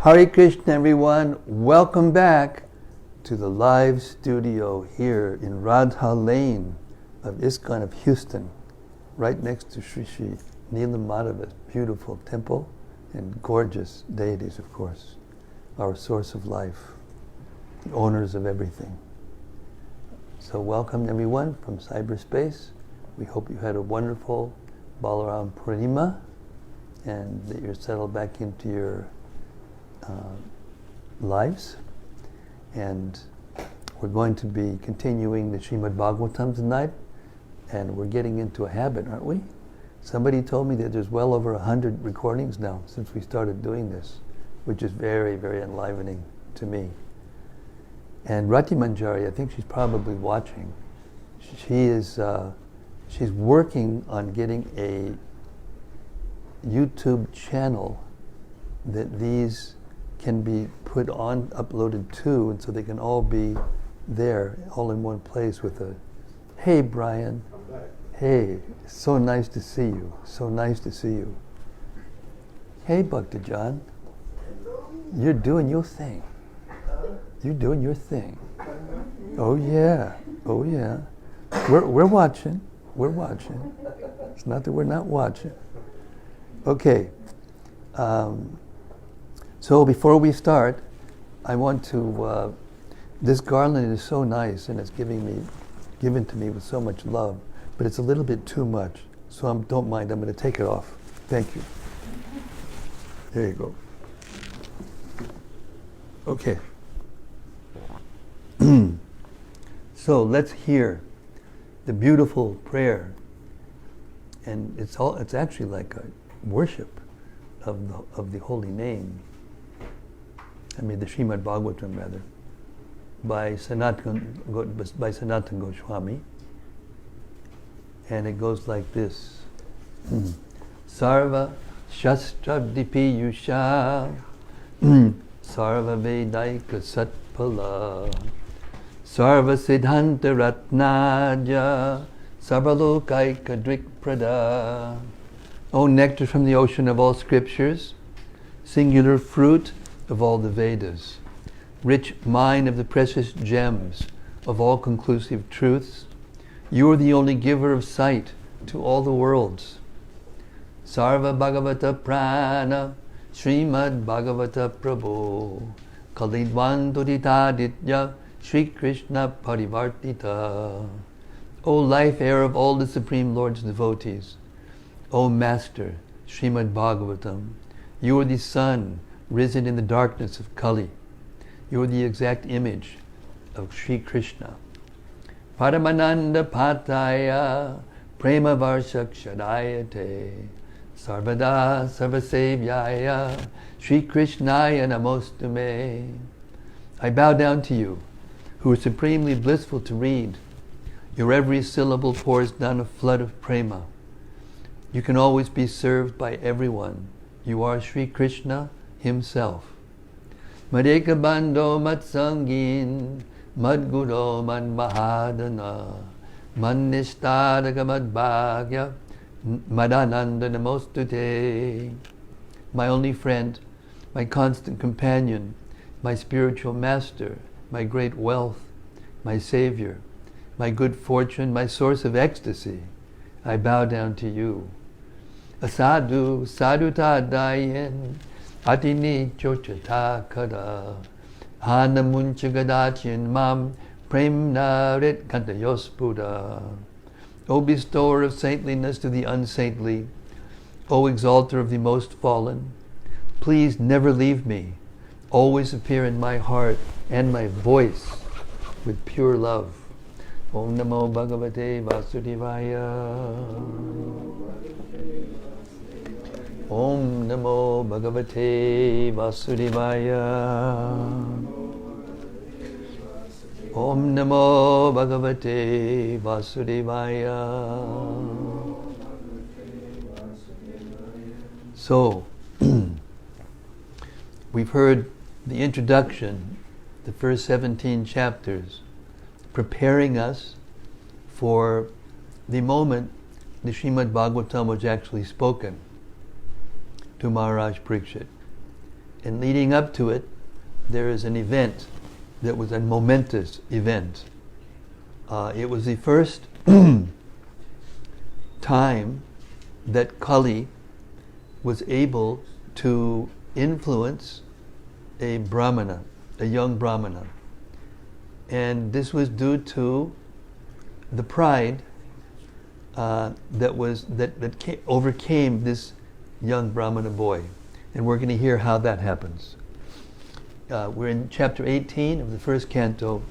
Hare Krishna, everyone. Welcome back to the live studio here in Radha Lane of ISKCON of Houston, right next to Sri Sri Neelam Madhava's beautiful temple and gorgeous deities, of course, our source of life, the owners of everything. So welcome, everyone, from cyberspace. We hope you had a wonderful Balaram Purnima and that you're settled back into your lives. And we're going to be continuing the Srimad-Bhagavatam tonight, and we're getting into a habit, aren't we? Somebody told me that there's well over 100 recordings now since we started doing this, which is very, very enlivening to me. And Rati Manjari, I think she's probably watching. She's working on getting a YouTube channel that these can be put on, uploaded to, and so they can all be there, all in one place with a, hey Brian, hey, so nice to see you, so nice to see you. Hey Bhakta John, you're doing your thing. You're doing your thing. Oh yeah, oh yeah. We're watching, we're watching. It's not that we're not watching. Okay. So before we start, I want to, this garland is so nice and it's given to me with so much love, but it's a little bit too much. So don't mind, I'm going to take it off. Thank you. There you go. Okay. So let's hear the beautiful prayer. And it's actually like a worship of the holy name. I mean, the Srimad-Bhagavatam, rather, by Sanatana Goswami. And it goes like this. Sarva Shastravdipi Yusha Sarva Vedaika Satpala Sarva Siddhanta Ratnaja Sarvalokaika Drikprada. O nectar from the ocean of all scriptures, singular fruit of all the Vedas, rich mine of the precious gems of all conclusive truths, you are the only giver of sight to all the worlds. Sarva Bhagavata Prana Srimad Bhagavata Prabhu Kalidvan Duditaditya Sri Krishna Parivartita. O life air of all the Supreme Lord's devotees, O Master Srimad Bhagavatam, you are the sun risen in the darkness of Kali. You are the exact image of Sri Krishna. Paramananda Pataya Prema Varshakshadayate Sarvada Sarvasevyaya Sri Krishnaya Namostume. I bow down to you, who are supremely blissful to read. Your every syllable pours down a flood of prema. You can always be served by everyone. You are Sri Krishna himself. Madeka Bando Matsangin Madguro Man Mahadana Mannishtadaka Madbhagya Madananda Namostute. My only friend, my constant companion, my spiritual master, my great wealth, my savior, my good fortune, my source of ecstasy, I bow down to you. Asadu sadutadayen atini chochata kada hanamunchagadachin mam premnarit kantayos Buddha. O bestower of saintliness to the unsaintly, O exalter of the most fallen, please never leave me. Always appear in my heart and my voice with pure love. Om Namo Bhagavate Vasudevaya. Om Namo Bhagavate Vasudevaya. Om Namo Bhagavate Vasudevaya. So, we've heard the introduction, the first 17 chapters, preparing us for the moment the Srimad-Bhagavatam was actually spoken to Maharaj Pariksit. And leading up to it, there is an event that was a momentous event. It was the first time that Kali was able to influence a Brahmana, a young Brahmana. And this was due to the pride that overcame this young Brahmana boy. And we're going to hear how that happens. We're in chapter 18 of the first canto,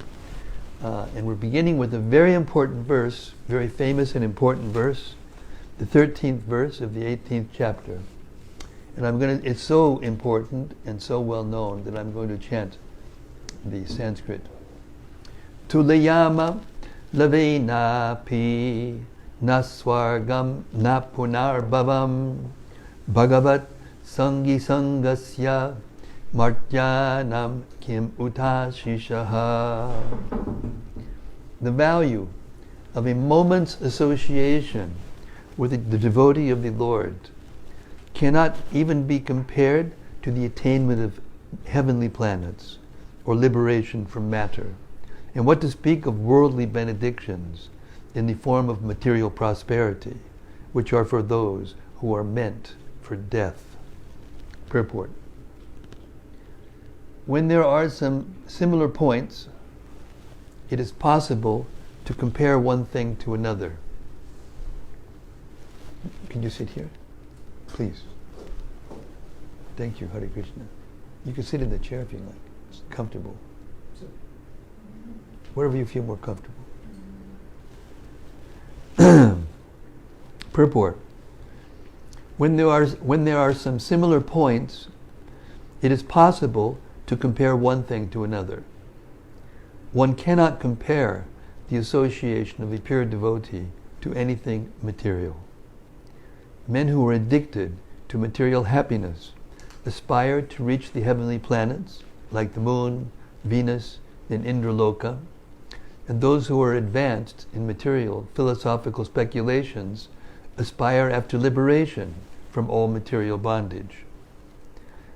and we're beginning with a very important verse, very famous and important verse, the 13th verse of the 18th chapter. And it's so important and so well known that I'm going to chant the Sanskrit. Tulayama lavenapi naswargam napunarbhavam bhagavat sangi sangasya martyanam kim utashishaha. The value of a moment's association with the devotee of the Lord cannot even be compared to the attainment of heavenly planets or liberation from matter. And what to speak of worldly benedictions in the form of material prosperity, which are for those who are meant for death. Purport. When there are some similar points, it is possible to compare one thing to another. Can you sit here? Please. Thank you, Hare Krishna. You can sit in the chair if you like. It's comfortable. Wherever you feel more comfortable. Purport. When there are some similar points, it is possible to compare one thing to another. One cannot compare the association of a pure devotee to anything material. Men who are addicted to material happiness aspire to reach the heavenly planets, like the moon, Venus, and Indraloka, and those who are advanced in material philosophical speculations aspire after liberation from all material bondage.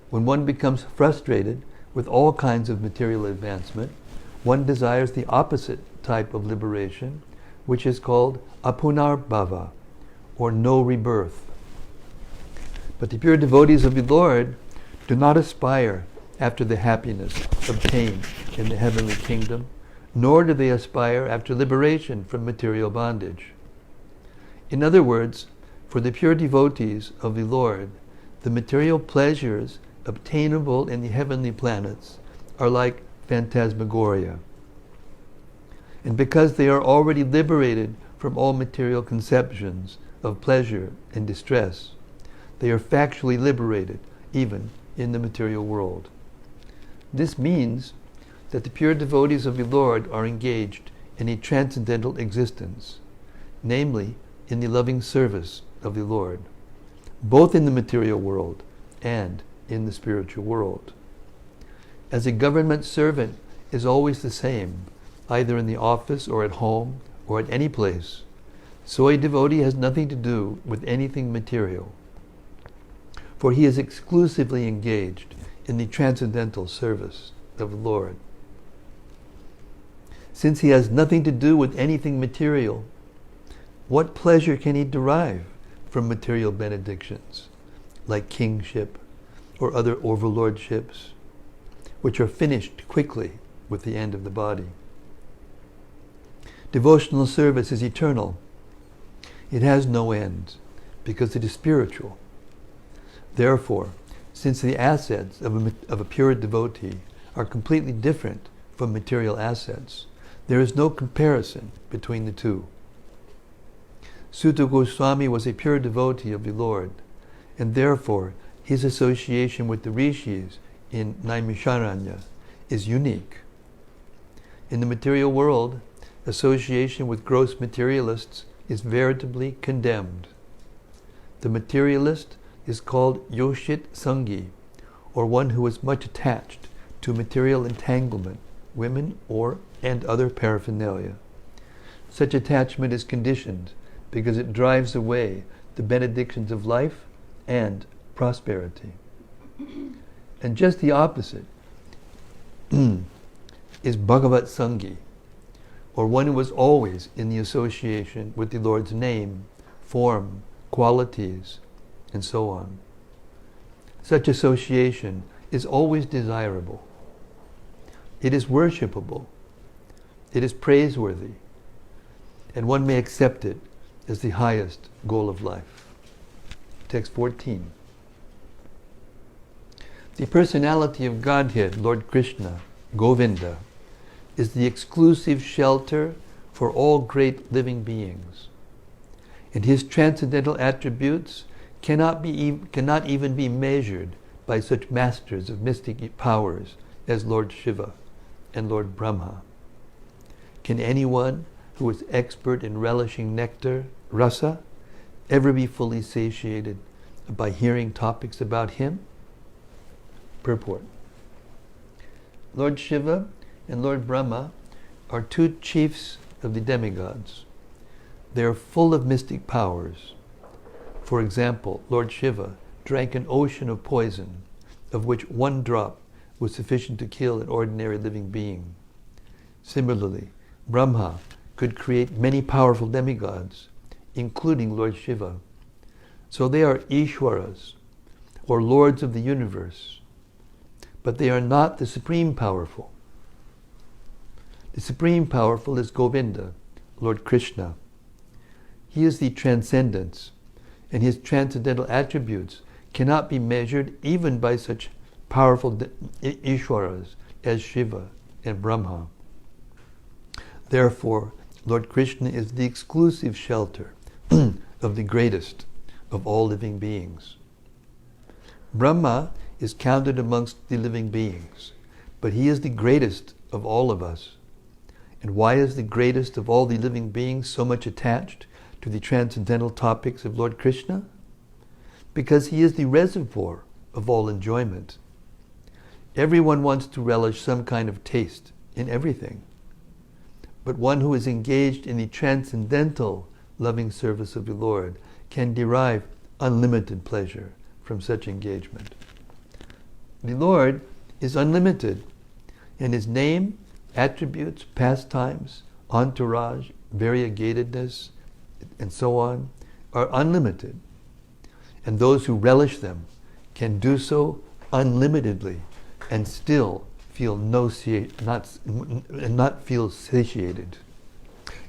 When one becomes frustrated with all kinds of material advancement, one desires the opposite type of liberation, which is called apunarbhava, or no rebirth. But the pure devotees of the Lord do not aspire after the happiness obtained in the heavenly kingdom, nor do they aspire after liberation from material bondage. In other words, for the pure devotees of the Lord, the material pleasures obtainable in the heavenly planets are like phantasmagoria. And because they are already liberated from all material conceptions of pleasure and distress, they are factually liberated even in the material world. This means that the pure devotees of the Lord are engaged in a transcendental existence, namely in the loving service of the Lord, both in the material world and in the spiritual world. As a government servant is always the same, either in the office or at home or at any place, so a devotee has nothing to do with anything material, for he is exclusively engaged in the transcendental service of the Lord. Since he has nothing to do with anything material, what pleasure can he derive from material benedictions, like kingship or other overlordships, which are finished quickly with the end of the body? Devotional service is eternal. It has no end, because it is spiritual. Therefore, since the assets of a pure devotee are completely different from material assets, there is no comparison between the two. Suta Goswami was a pure devotee of the Lord, and therefore his association with the rishis in Naimisharanya is unique. In the material world, association with gross materialists is veritably condemned. The materialist is called Yoshit Sangi, or one who is much attached to material entanglement, women and other paraphernalia. Such attachment is conditioned because it drives away the benedictions of life and prosperity. And just the opposite is Bhagavat Sangi, or one who was always in the association with the Lord's name, form, qualities, and so on. Such association is always desirable. It is worshipable. It is praiseworthy. And one may accept it as the highest goal of life. Text 14. The personality of Godhead, Lord Krishna, Govinda, is the exclusive shelter for all great living beings. And his transcendental attributes cannot even be measured by such masters of mystic powers as Lord Shiva and Lord Brahma. Can anyone who is expert in relishing nectar, rasa, ever be fully satiated by hearing topics about him? Purport. Lord Shiva and Lord Brahma are two chiefs of the demigods. They are full of mystic powers. For example, Lord Shiva drank an ocean of poison, of which one drop was sufficient to kill an ordinary living being. Similarly, Brahma could create many powerful demigods, including Lord Shiva. So they are Ishwaras, or lords of the universe. But they are not the supreme powerful. The supreme powerful is Govinda, Lord Krishna. He is the transcendence, and his transcendental attributes cannot be measured even by such powerful Ishwaras as Shiva and Brahma. Therefore, Lord Krishna is the exclusive shelter of the greatest of all living beings. Brahma is counted amongst the living beings, but he is the greatest of all of us. And why is the greatest of all the living beings so much attached to the transcendental topics of Lord Krishna? Because he is the reservoir of all enjoyment. Everyone wants to relish some kind of taste in everything. But one who is engaged in the transcendental loving service of the Lord can derive unlimited pleasure from such engagement. The Lord is unlimited, and his name, attributes, pastimes, entourage, variegatedness, and so on, are unlimited. And those who relish them can do so unlimitedly and still feel not feel satiated.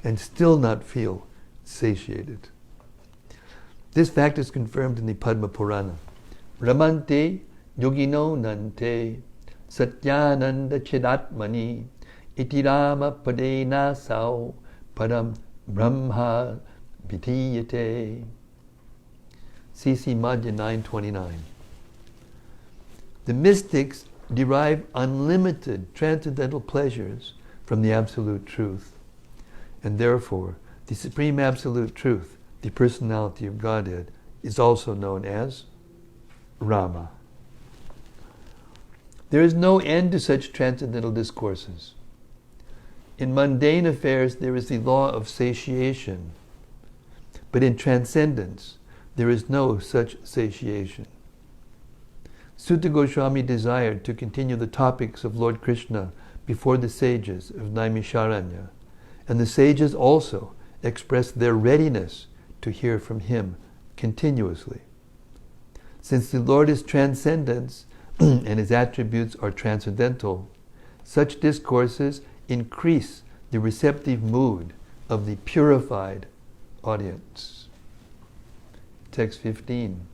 And still not feel satiated. This fact is confirmed in the Padma Purana. Ramante yogino nante satyananda chidatmani itirama padena sao padam brahma vitiyate. C.C. Madhya 929. The mystics derive unlimited transcendental pleasures from the Absolute Truth. And therefore, the Supreme Absolute Truth, the personality of Godhead, is also known as Rama. There is no end to such transcendental discourses. In mundane affairs, there is the law of satiation. But in transcendence, there is no such satiation. Sutta Goswami desired to continue the topics of Lord Krishna before the sages of Naimisharanya, and the sages also expressed their readiness to hear from him continuously. Since the Lord is transcendence and his attributes are transcendental, such discourses increase the receptive mood of the purified audience. Text 15.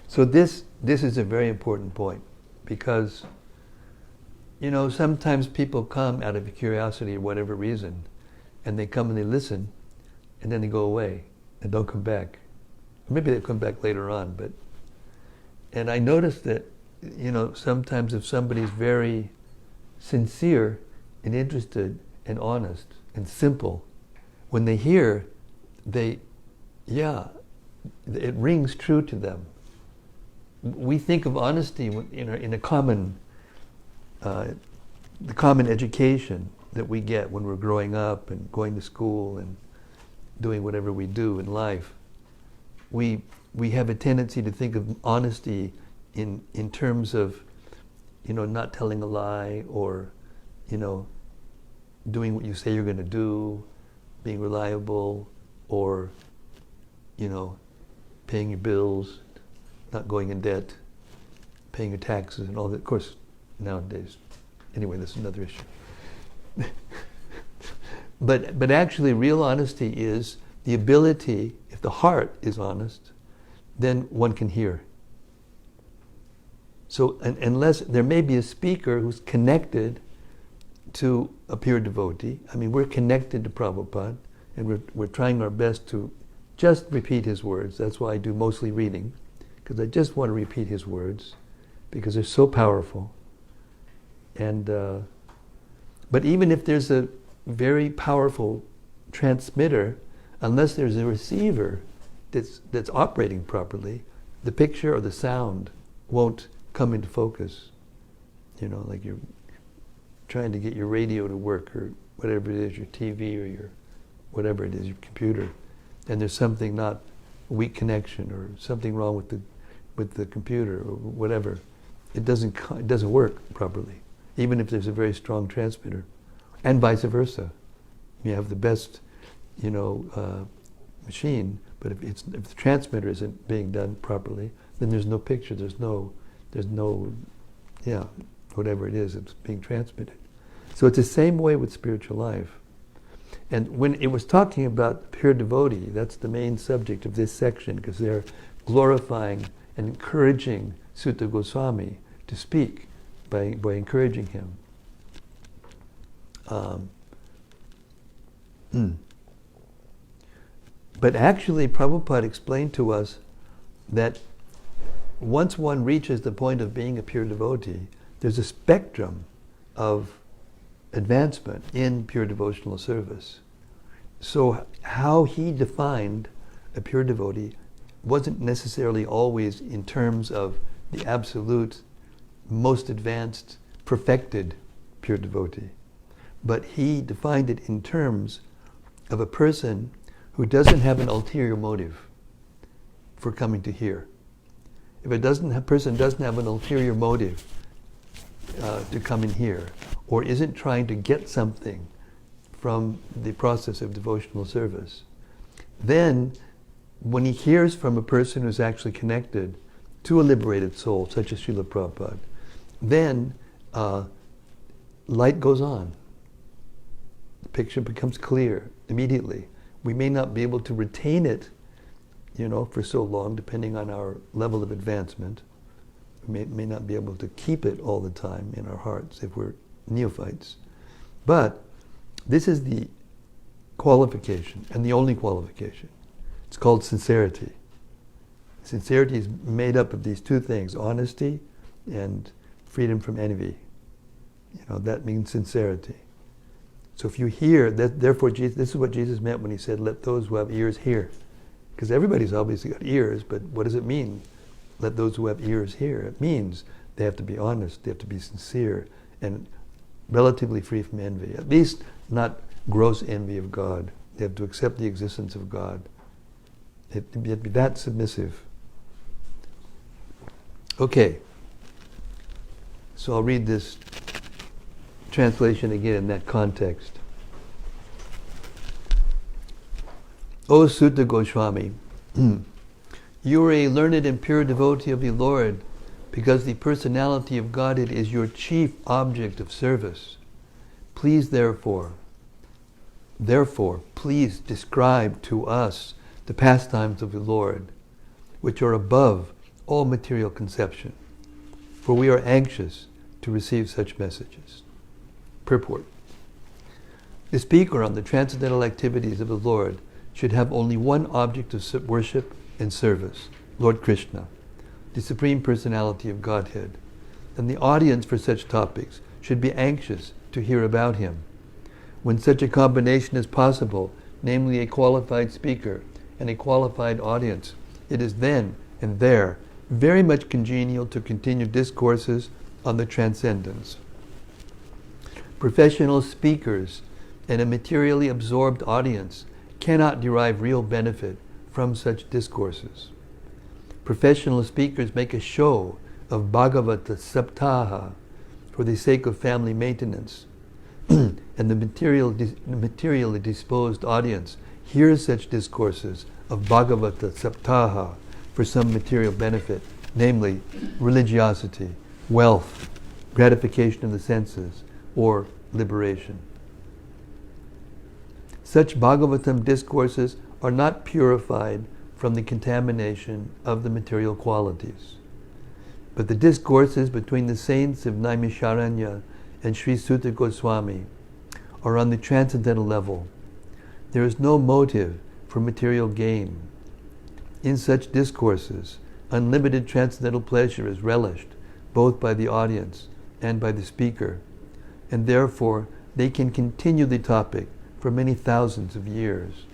So this is a very important point, because sometimes people come out of curiosity or whatever reason, and they come and they listen, and then they go away and don't come back. Or maybe they come back later on, and I noticed that sometimes if somebody's very sincere and interested and honest and simple, when they hear, it rings true to them. We think of honesty in a common, the common education that we get when we're growing up and going to school, and doing whatever we do in life, we have a tendency to think of honesty in terms of, not telling a lie, or, doing what you say you're going to do, being reliable, or, paying your bills, not going in debt, paying your taxes and all that. Of course, nowadays. Anyway, that's another issue. But actually, real honesty is the ability, if the heart is honest, then one can hear. So unless there may be a speaker who's connected to a pure devotee, I mean, we're connected to Prabhupada, and we're trying our best to just repeat his words. That's why I do mostly reading, because I just want to repeat his words, because they're so powerful. And but even if there's a very powerful transmitter, unless there's a receiver that's operating properly, the picture or the sound won't come into focus. Like you're trying to get your radio to work, or whatever it is, your TV or your whatever it is, your computer, and there's something, not a weak connection or something wrong with the computer or whatever, it doesn't work properly, even if there's a very strong transmitter, and vice versa. You have the best, machine, but if the transmitter isn't being done properly, then there's no picture, there's no, whatever it is that's being transmitted. So it's the same way with spiritual life. And when it was talking about pure devotee, that's the main subject of this section, because they're glorifying and encouraging Sutta Goswami to speak by encouraging him. But actually, Prabhupada explained to us that once one reaches the point of being a pure devotee, there's a spectrum of advancement in pure devotional service. So how he defined a pure devotee wasn't necessarily always in terms of the absolute, most advanced, perfected pure devotee. But he defined it in terms of a person who doesn't have an ulterior motive for coming to hear. If a person doesn't have an ulterior motive to come in here, or isn't trying to get something from the process of devotional service, then when he hears from a person who's actually connected to a liberated soul, such as Srila Prabhupada, then light goes on. The picture becomes clear immediately. We may not be able to retain it, for so long, depending on our level of advancement. We may not be able to keep it all the time in our hearts if we're neophytes. But this is the qualification, and the only qualification. It's called sincerity. Sincerity is made up of these two things: honesty and freedom from envy. That means sincerity. So if you hear, therefore this is what Jesus meant when he said, "Let those who have ears hear." Because everybody's obviously got ears, but what does it mean? Let those who have ears hear. It means they have to be honest, they have to be sincere, and relatively free from envy. At least not gross envy of God. They have to accept the existence of God. They have to be that submissive. Okay. So I'll read this translation again in that context. O Sutta Goswami, you are a learned and pure devotee of the Lord, because the personality of Godhead is your chief object of service. Please therefore, please describe to us the pastimes of the Lord, which are above all material conception, for we are anxious to receive such messages. Purport. The speaker on the transcendental activities of the Lord should have only one object of worship and service, Lord Krishna, the Supreme Personality of Godhead. And the audience for such topics should be anxious to hear about him. When such a combination is possible, namely a qualified speaker and a qualified audience, it is then and there very much congenial to continue discourses on the transcendence. Professional speakers and a materially absorbed audience cannot derive real benefit from such discourses. Professional speakers make a show of Bhagavata Saptaha for the sake of family maintenance, and the materially disposed audience hears such discourses of Bhagavata Saptaha for some material benefit, namely religiosity, wealth, gratification of the senses, or liberation. Such Bhagavatam discourses are not purified from the contamination of the material qualities. But the discourses between the saints of Naimisharanya and Sri Sutta Goswami are on the transcendental level. There is no motive for material gain. In such discourses, unlimited transcendental pleasure is relished both by the audience and by the speaker, and therefore they can continue the topic for many thousands of years.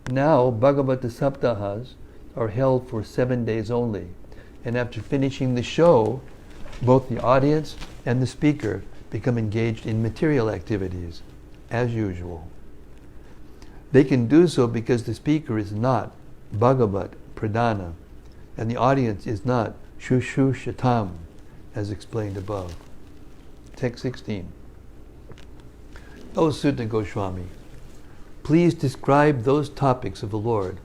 Now, Bhagavata Saptahas are held for 7 days only, and after finishing the show, both the audience and the speaker become engaged in material activities, as usual. They can do so because the speaker is not Bhagavat Pradhana, and the audience is not Shushushatam, as explained above. Text 16. O Sutta Goswami, please describe those topics of the Lord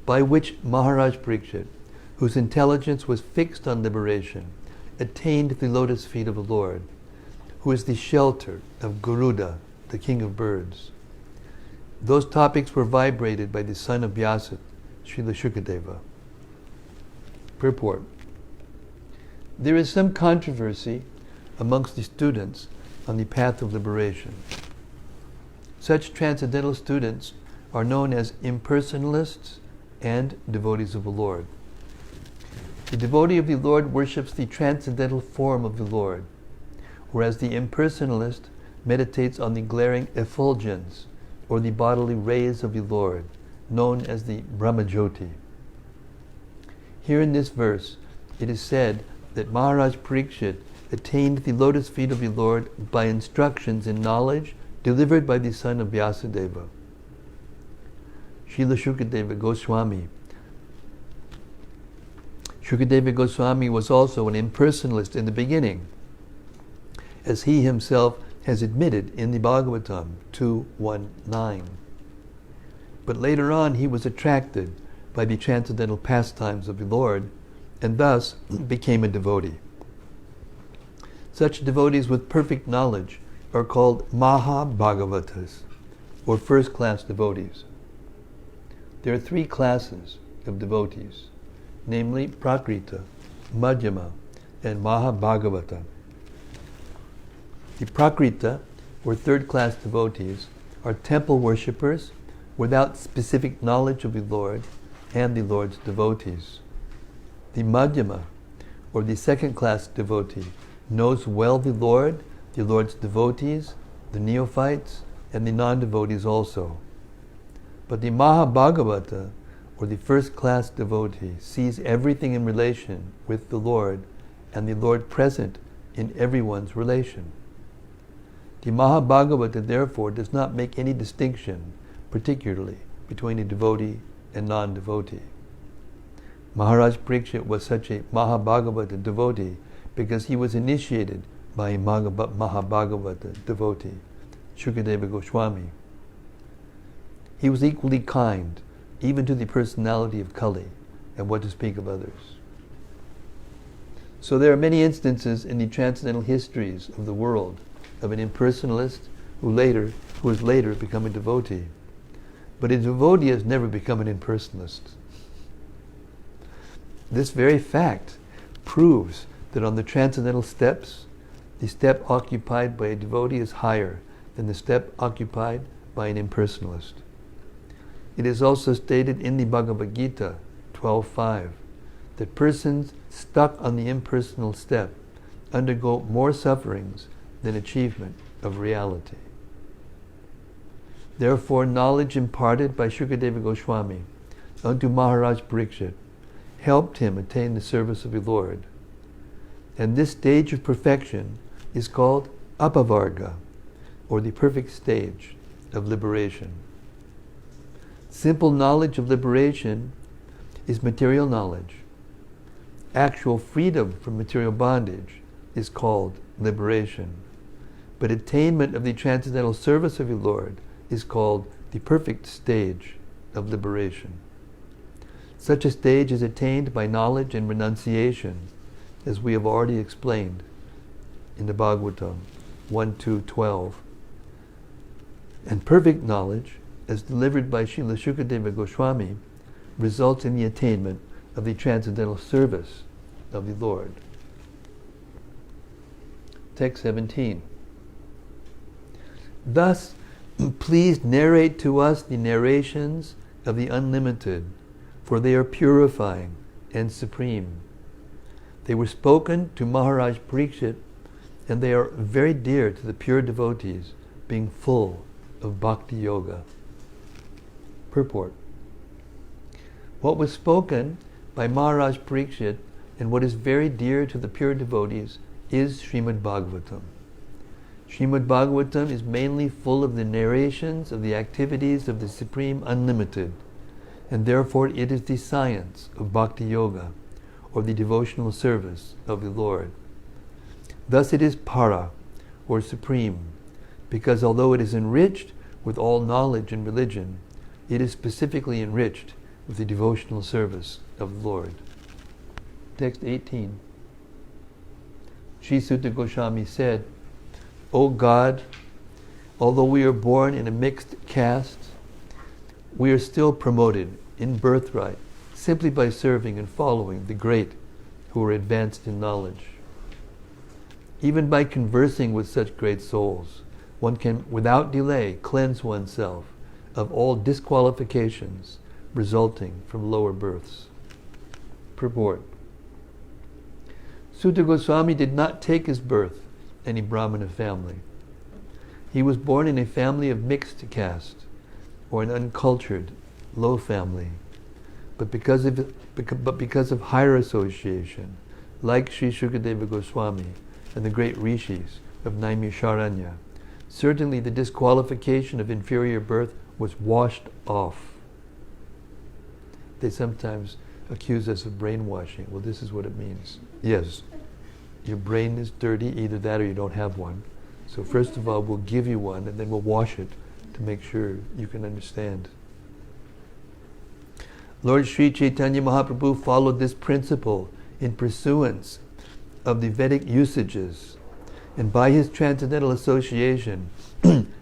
by which Maharaj Pariksit, whose intelligence was fixed on liberation, attained the lotus feet of the Lord, who is the shelter of Garuda, the king of birds. Those topics were vibrated by the son of Vyasa, Srila Shukadeva. Purport. There is some controversy amongst the students on the path of liberation. Such transcendental students are known as impersonalists and devotees of the Lord. The devotee of the Lord worships the transcendental form of the Lord, whereas the impersonalist meditates on the glaring effulgence or the bodily rays of the Lord, known as the Brahmajyoti. Here in this verse, it is said that Maharaj Pariksit attained the lotus feet of the Lord by instructions in knowledge delivered by the son of Vyasadeva. Srila Shukadeva Goswami. Shukadeva Goswami was also an impersonalist in the beginning, as he himself has admitted in the Bhagavatam 2.1.9. But later on he was attracted by the transcendental pastimes of the Lord, and thus became a devotee. Such devotees with perfect knowledge are called Mahabhagavatas, or first-class devotees. There are 3 classes of devotees, namely Prakrita, Madhyama, and Mahabhagavata. The Prakrita, or third-class devotees, are temple worshippers without specific knowledge of the Lord and the Lord's devotees. The Madhyama, or the second-class devotee, knows well the Lord's devotees, the neophytes, and the non-devotees also. But the Mahabhagavata, or the first-class devotee, sees everything in relation with the Lord, and the Lord present in everyone's relation. The Mahabhagavata, therefore, does not make any distinction, particularly between a devotee and non-devotee. Maharaj Pariksit was such a Mahabhagavata devotee because he was initiated by a Mahabhagavata devotee, Shukadeva Goswami. He was equally kind, even to the personality of Kali, and what to speak of others. So there are many instances in the transcendental histories of the world of an impersonalist who has later become a devotee. But a devotee has never become an impersonalist. This very fact proves that on the transcendental steps, the step occupied by a devotee is higher than the step occupied by an impersonalist. It is also stated in the Bhagavad Gita 12.5 that persons stuck on the impersonal step undergo more sufferings than achievement of reality. Therefore, knowledge imparted by Shukadeva Goswami unto Maharaj Pariksit helped him attain the service of the Lord. And this stage of perfection is called Apavarga, or the perfect stage of liberation. Simple knowledge of liberation is material knowledge. Actual freedom from material bondage is called liberation. But attainment of the transcendental service of your Lord is called the perfect stage of liberation. Such a stage is attained by knowledge and renunciation, as we have already explained in the Bhagavatam 1-2-12. And perfect knowledge, as delivered by Srila Shukadeva Goswami, results in the attainment of the transcendental service of the Lord. Text 17. Thus, please narrate to us the narrations of the unlimited, for they are purifying and supreme. They were spoken to Maharaja Pariksit, and they are very dear to the pure devotees, being full of bhakti yoga. Purport. What was spoken by Maharaj Pariksit and what is very dear to the pure devotees is Srimad-Bhagavatam. Srimad-Bhagavatam is mainly full of the narrations of the activities of the Supreme Unlimited, and therefore it is the science of bhakti yoga, or the devotional service of the Lord. Thus it is para, or supreme, because although it is enriched with all knowledge and religion, it is specifically enriched with the devotional service of the Lord. Text 18. Sri Sutta Goswami said, O God, although we are born in a mixed caste, we are still promoted in birthright simply by serving and following the great who are advanced in knowledge. Even by conversing with such great souls, one can without delay cleanse oneself of all disqualifications resulting from lower births. Purport. Sutta Goswami did not take his birth in a Brahmana family. He was born in a family of mixed caste, or an uncultured, low family. But because of higher association, like Sri Shukadeva Goswami and the great rishis of Naimisharanya, certainly the disqualification of inferior birth was washed off. They sometimes accuse us of brainwashing. Well, this is what it means. Yes, your brain is dirty, either that or you don't have one. So first of all, we'll give you one, and then we'll wash it to make sure you can understand. Lord Sri Chaitanya Mahaprabhu followed this principle in pursuance of the Vedic usages, and by his transcendental association,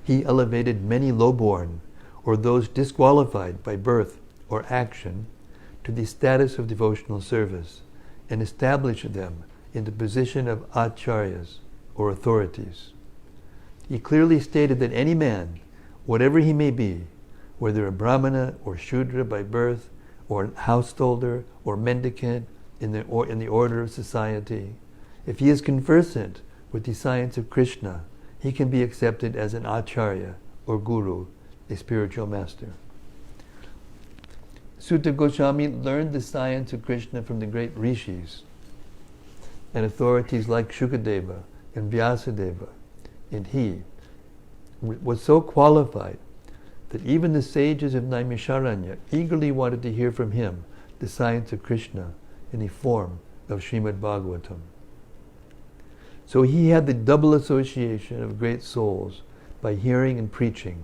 he elevated many lowborn, or those disqualified by birth or action, to the status of devotional service, and established them in the position of acharyas, or authorities. He clearly stated that any man, whatever he may be, whether a Brahmana or Shudra by birth, or a householder or mendicant in the order of society, if he is conversant with the science of Krishna, he can be accepted as an acharya or guru, a spiritual master. Sutta Goswami learned the science of Krishna from the great rishis and authorities like Shukadeva and Vyasadeva, and he was so qualified that even the sages of Naimisharanya eagerly wanted to hear from him the science of Krishna in the form of Srimad-Bhagavatam. So he had the double association of great souls by hearing and preaching.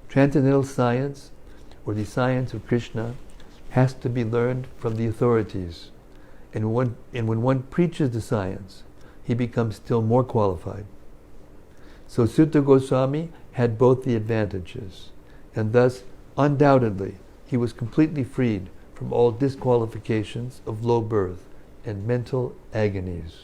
Transcendental science, or the science of Krishna, has to be learned from the authorities. And when one preaches the science, he becomes still more qualified. So Sutta Goswami had both the advantages, and thus, undoubtedly, he was completely freed from all disqualifications of low birth and mental agonies.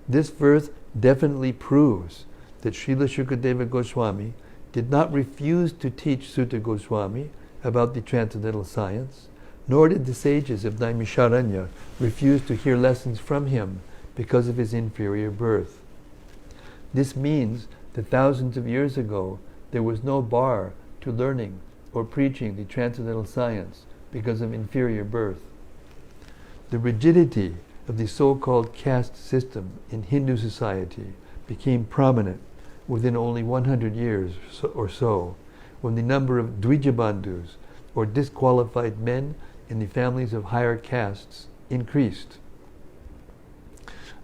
This verse definitely proves that Srila Shukadeva Goswami did not refuse to teach Sutta Goswami about the transcendental science, nor did the sages of Naimisharanya refuse to hear lessons from him because of his inferior birth. This means that thousands of years ago there was no bar to learning or preaching the transcendental science because of inferior birth. The rigidity of the so-called caste system in Hindu society became prominent within only 100 years or so, when the number of Dvijabandhus, or disqualified men in the families of higher castes, increased.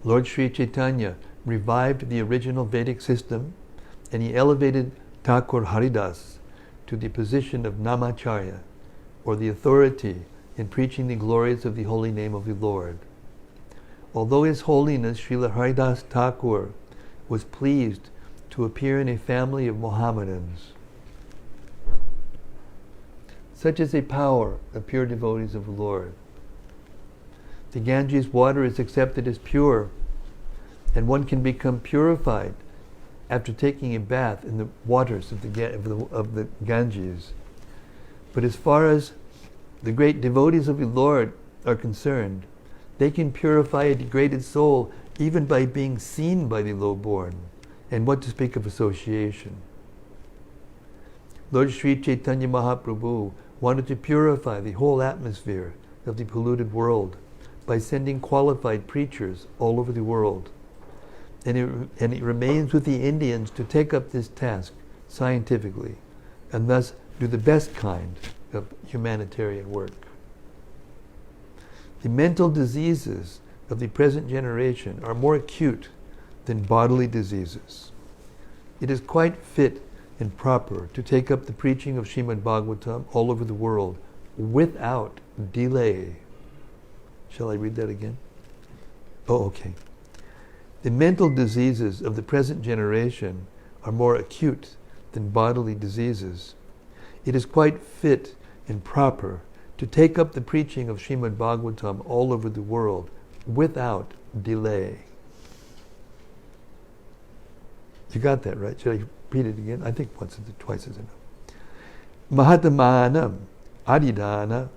Lord Sri Chaitanya revived the original Vedic system, and he elevated Thakur Haridas to the position of Namacharya, or the authority in preaching the glories of the holy name of the Lord. Although His Holiness Srila Haridas Thakur was pleased to appear in a family of Mohammedans, such is a power of pure devotees of the Lord. The Ganges water is accepted as pure, and one can become purified after taking a bath in the waters of the Ganges. But as far as the great devotees of the Lord are concerned, they can purify a degraded soul even by being seen by the low-born, and what to speak of association. Lord Sri Chaitanya Mahaprabhu wanted to purify the whole atmosphere of the polluted world by sending qualified preachers all over the world. And it remains with the Indians to take up this task scientifically, and thus do the best kind of humanitarian work. The mental diseases of the present generation are more acute than bodily diseases. It is quite fit and proper to take up the preaching of Srimad-Bhagavatam all over the world without delay. Shall I read that again? Oh, okay. The mental diseases of the present generation are more acute than bodily diseases. It is quite fit and proper to take up the preaching of Srimad-Bhagavatam all over the world without delay. You got that, right? Should I repeat it again? I think once or twice is enough. Mahatamanam Adidana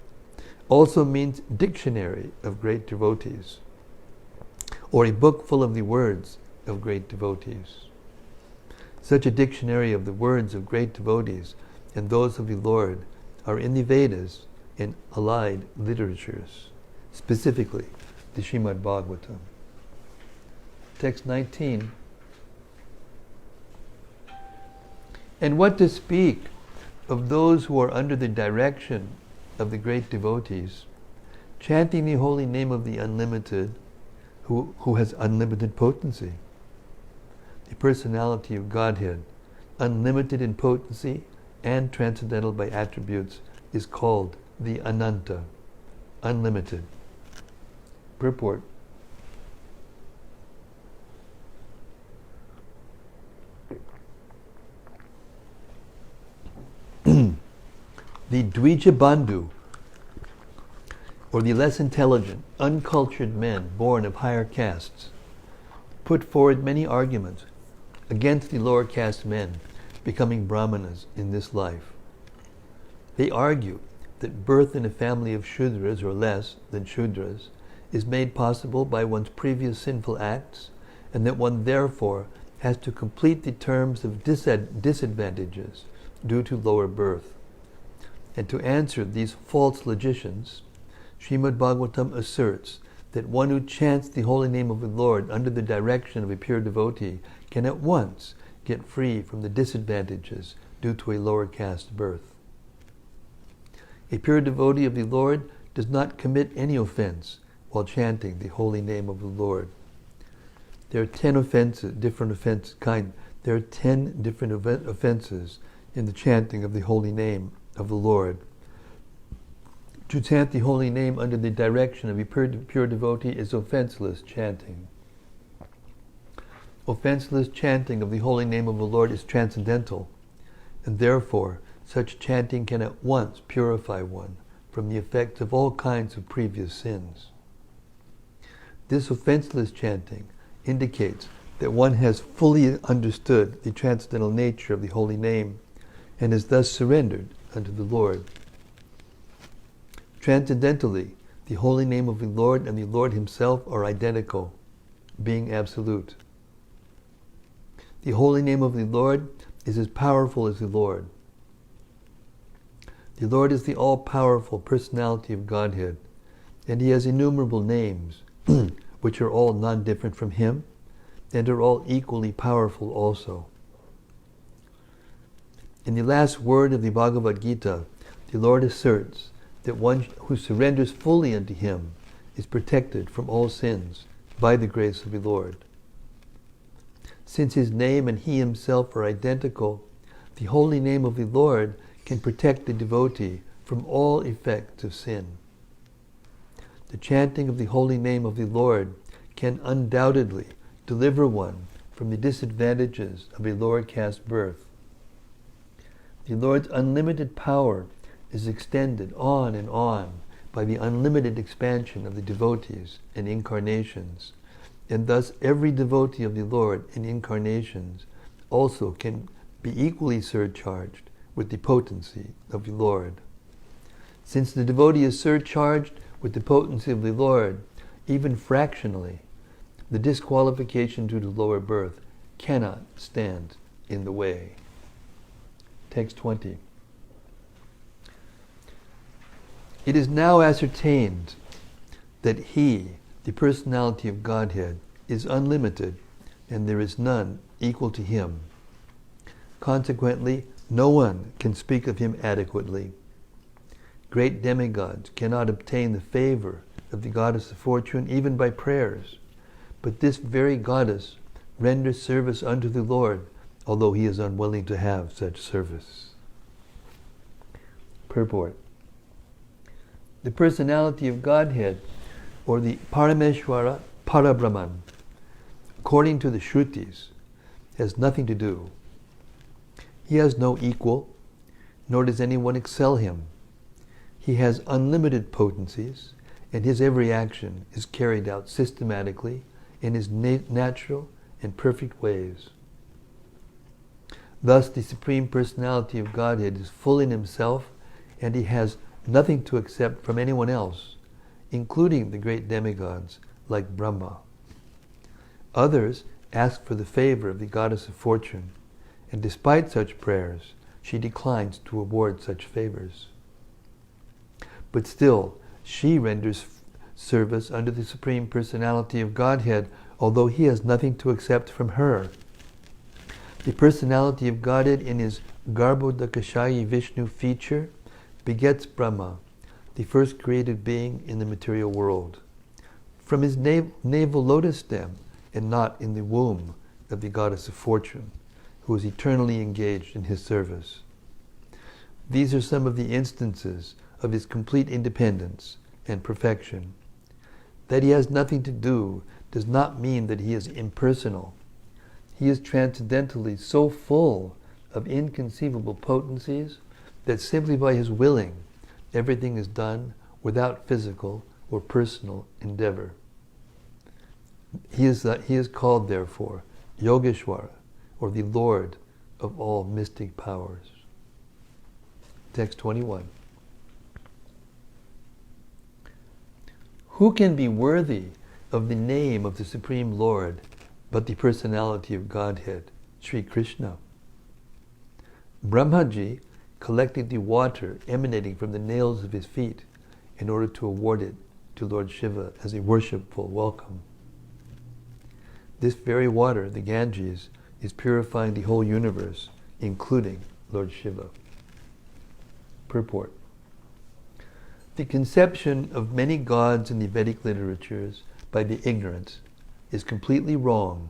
also means dictionary of great devotees, or a book full of the words of great devotees. Such a dictionary of the words of great devotees and those of the Lord are in the Vedas and allied literatures, specifically the Srimad-Bhagavatam. Text 19. And what to speak of those who are under the direction of the great devotees, chanting the holy name of the Unlimited, who has unlimited potency. The personality of Godhead, unlimited in potency and transcendental by attributes, is called the Ananta, unlimited. Purport. The Dvija Bandhu, or the less intelligent, uncultured men born of higher castes, put forward many arguments against the lower caste men becoming Brahmanas in this life. They argue that birth in a family of Shudras or less than Shudras is made possible by one's previous sinful acts, and that one therefore has to complete the terms of disadvantages due to lower birth. And to answer these false logicians, Srimad-Bhagavatam asserts that one who chants the holy name of the Lord under the direction of a pure devotee can at once get free from the disadvantages due to a lower caste birth. A pure devotee of the Lord does not commit any offense while chanting the holy name of the Lord. There are 10 offenses, different offense kind. There are 10 different offenses in the chanting of the holy name of the Lord. To chant the holy name under the direction of a pure devotee is offenseless chanting. Offenseless chanting of the holy name of the Lord is transcendental, and therefore such chanting can at once purify one from the effects of all kinds of previous sins. This offenseless chanting indicates that one has fully understood the transcendental nature of the holy name and is thus surrendered unto the Lord. Transcendentally, the holy name of the Lord and the Lord Himself are identical, being absolute. The holy name of the Lord is as powerful as the Lord. The Lord is the all-powerful personality of Godhead, and He has innumerable names, which are all non-different from Him, and are all equally powerful also. In the last word of the Bhagavad Gita, the Lord asserts that one who surrenders fully unto Him is protected from all sins by the grace of the Lord. Since His name and He Himself are identical, the holy name of the Lord can protect the devotee from all effects of sin. The chanting of the holy name of the Lord can undoubtedly deliver one from the disadvantages of a lower caste birth. The Lord's unlimited power is extended on and on by the unlimited expansion of the devotees and incarnations, and thus every devotee of the Lord in incarnations also can be equally surcharged with the potency of the Lord. Since the devotee is surcharged with the potency of the Lord, even fractionally, the disqualification due to lower birth cannot stand in the way. Text 20. It is now ascertained that He, the personality of Godhead, is unlimited, and there is none equal to Him. Consequently, no one can speak of Him adequately. Great demigods cannot obtain the favor of the goddess of fortune even by prayers, but this very goddess renders service unto the Lord, although He is unwilling to have such service. Purport. The personality of Godhead, or the Parameshwara Parabrahman, according to the Shrutis, has nothing to do. He has no equal, nor does anyone excel Him. He has unlimited potencies, and His every action is carried out systematically in His natural and perfect ways. Thus, the Supreme Personality of Godhead is full in Himself, and He has nothing to accept from anyone else, including the great demigods like Brahma. Others ask for the favor of the goddess of fortune, and despite such prayers, she declines to award such favors. But still, she renders service under the Supreme Personality of Godhead, although He has nothing to accept from her. The Personality of Godhead in His Garbhodakashayi Vishnu feature begets Brahma, the first created being in the material world, from his navel lotus stem and not in the womb of the goddess of fortune, who is eternally engaged in His service. These are some of the instances of His complete independence and perfection. That He has nothing to do does not mean that He is impersonal. He is transcendentally so full of inconceivable potencies that simply by His willing, everything is done without physical or personal endeavor. He is called, therefore, Yogeshwara, or the Lord of all mystic powers. Text 21. Who can be worthy of the name of the Supreme Lord but the Personality of Godhead, Sri Krishna? Brahmaji collected the water emanating from the nails of his feet in order to award it to Lord Shiva as a worshipful welcome. This very water, the Ganges, is purifying the whole universe, including Lord Shiva. Purport. The conception of many gods in the Vedic literatures by the ignorant is completely wrong.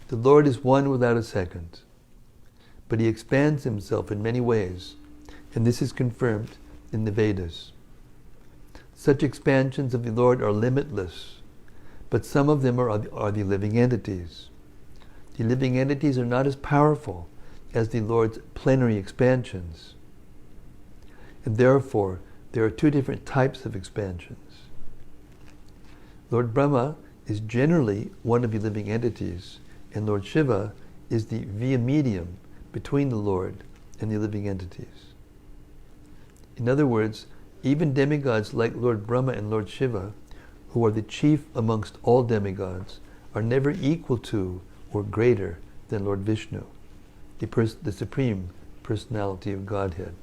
The Lord is one without a second, but He expands Himself in many ways, and this is confirmed in the Vedas. Such expansions of the Lord are limitless, but some of them are the living entities. The living entities are not as powerful as the Lord's plenary expansions, and therefore there are two different types of expansions. Lord Brahma is generally one of the living entities, and Lord Shiva is the via medium between the Lord and the living entities. In other words, even demigods like Lord Brahma and Lord Shiva, who are the chief amongst all demigods, are never equal to or greater than Lord Vishnu, the Supreme Personality of Godhead.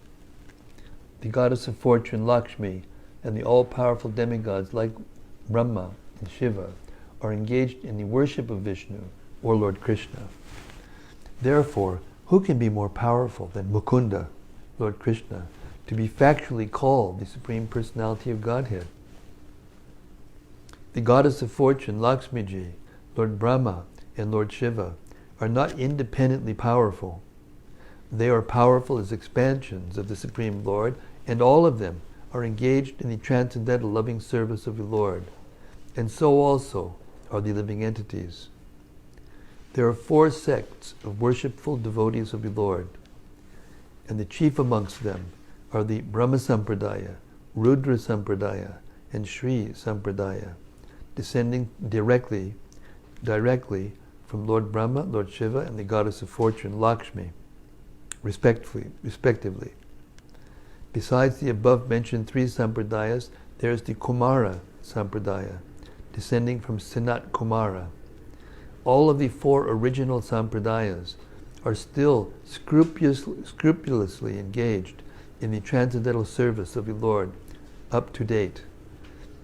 The goddess of fortune, Lakshmi, and the all-powerful demigods like Brahma and Shiva are engaged in the worship of Vishnu or Lord Krishna. Therefore, who can be more powerful than Mukunda, Lord Krishna, to be factually called the Supreme Personality of Godhead? The goddess of fortune, Lakshmiji, Lord Brahma, and Lord Shiva are not independently powerful. They are powerful as expansions of the Supreme Lord, and all of them are engaged in the transcendental loving service of the Lord. And so also are the living entities. There are 4 sects of worshipful devotees of the Lord, and the chief amongst them are the Brahma Sampradaya, Rudra Sampradaya, and Shri Sampradaya, descending directly from Lord Brahma, Lord Shiva, and the goddess of fortune, Lakshmi, respectively. Besides the above-mentioned 3 Sampradayas, there is the Kumara Sampradaya, descending from Sanat Kumara. All of the 4 original Sampradayas are still scrupulously engaged in the transcendental service of the Lord up to date.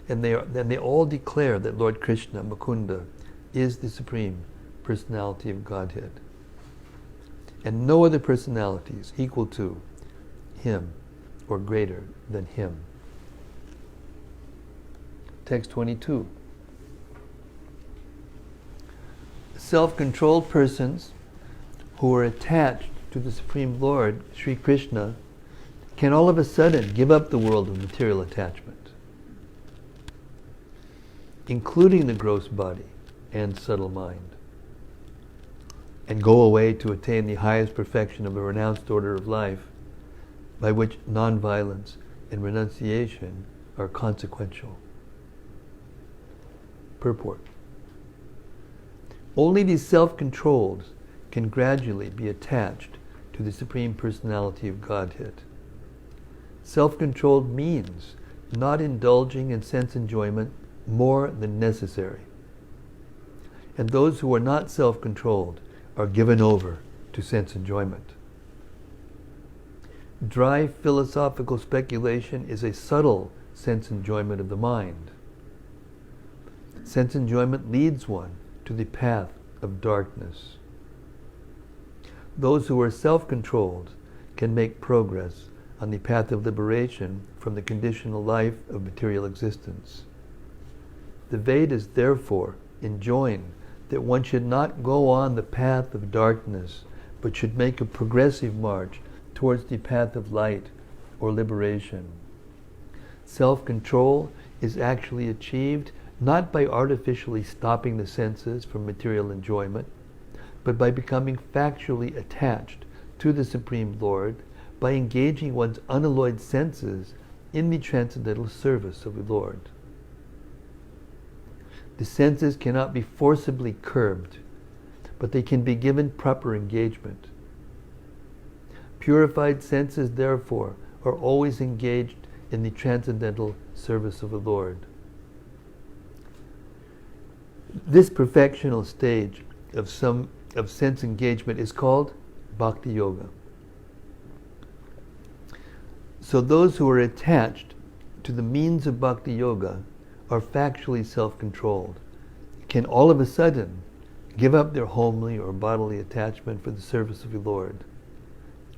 And they all declare that Lord Krishna, Mukunda, is the Supreme Personality of Godhead. And no other personality is equal to Him or greater than Him. Text 22. Self-controlled persons who are attached to the Supreme Lord, Sri Krishna, can all of a sudden give up the world of material attachment, including the gross body and subtle mind, and go away to attain the highest perfection of the renounced order of life, by which non-violence and renunciation are consequential. Purport. Only the self-controlled can gradually be attached to the Supreme Personality of Godhead. Self-controlled means not indulging in sense enjoyment more than necessary. And those who are not self-controlled are given over to sense enjoyment. Dry philosophical speculation is a subtle sense enjoyment of the mind. Sense enjoyment leads one to the path of darkness. Those who are self-controlled can make progress on the path of liberation from the conditional life of material existence. The Vedas therefore enjoin that one should not go on the path of darkness, but should make a progressive march towards the path of light or liberation. Self-control is actually achieved not by artificially stopping the senses from material enjoyment, but by becoming factually attached to the Supreme Lord, by engaging one's unalloyed senses in the transcendental service of the Lord. The senses cannot be forcibly curbed, but they can be given proper engagement. Purified senses, therefore, are always engaged in the transcendental service of the Lord. This perfectional stage of sense engagement is called Bhakti Yoga. So those who are attached to the means of Bhakti Yoga are factually self-controlled, can all of a sudden give up their homely or bodily attachment for the service of the Lord.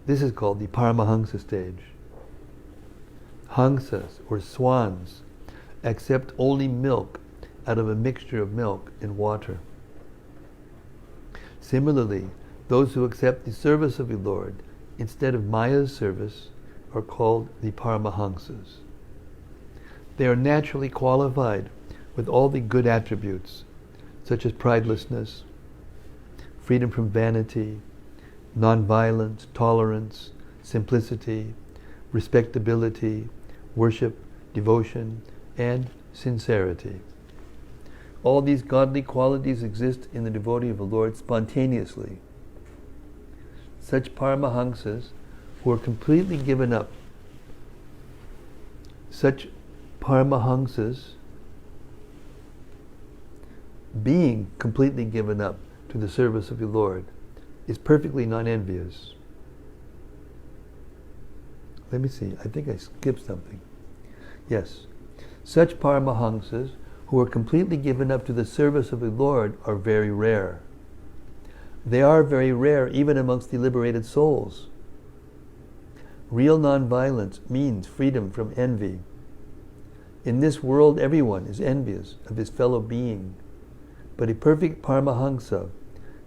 This is called the Paramahansa stage. Hansas, or swans, accept only milk out of a mixture of milk and water. Similarly, those who accept the service of the Lord instead of Maya's service are called the Paramahansas. They are naturally qualified with all the good attributes, such as pridelessness, freedom from vanity, non-violence, tolerance, simplicity, respectability, worship, devotion, and sincerity. All these godly qualities exist in the devotee of the Lord spontaneously. Such Paramahansas who are completely given up, such Paramahansas being completely given up to the service of the Lord is perfectly non-envious. Let me see, I think I skipped something. Yes, such Paramahansas who are completely given up to the service of the Lord are very rare. They are very rare even amongst the liberated souls. Real nonviolence means freedom from envy. In this world, everyone is envious of his fellow being, but a perfect Paramahansa,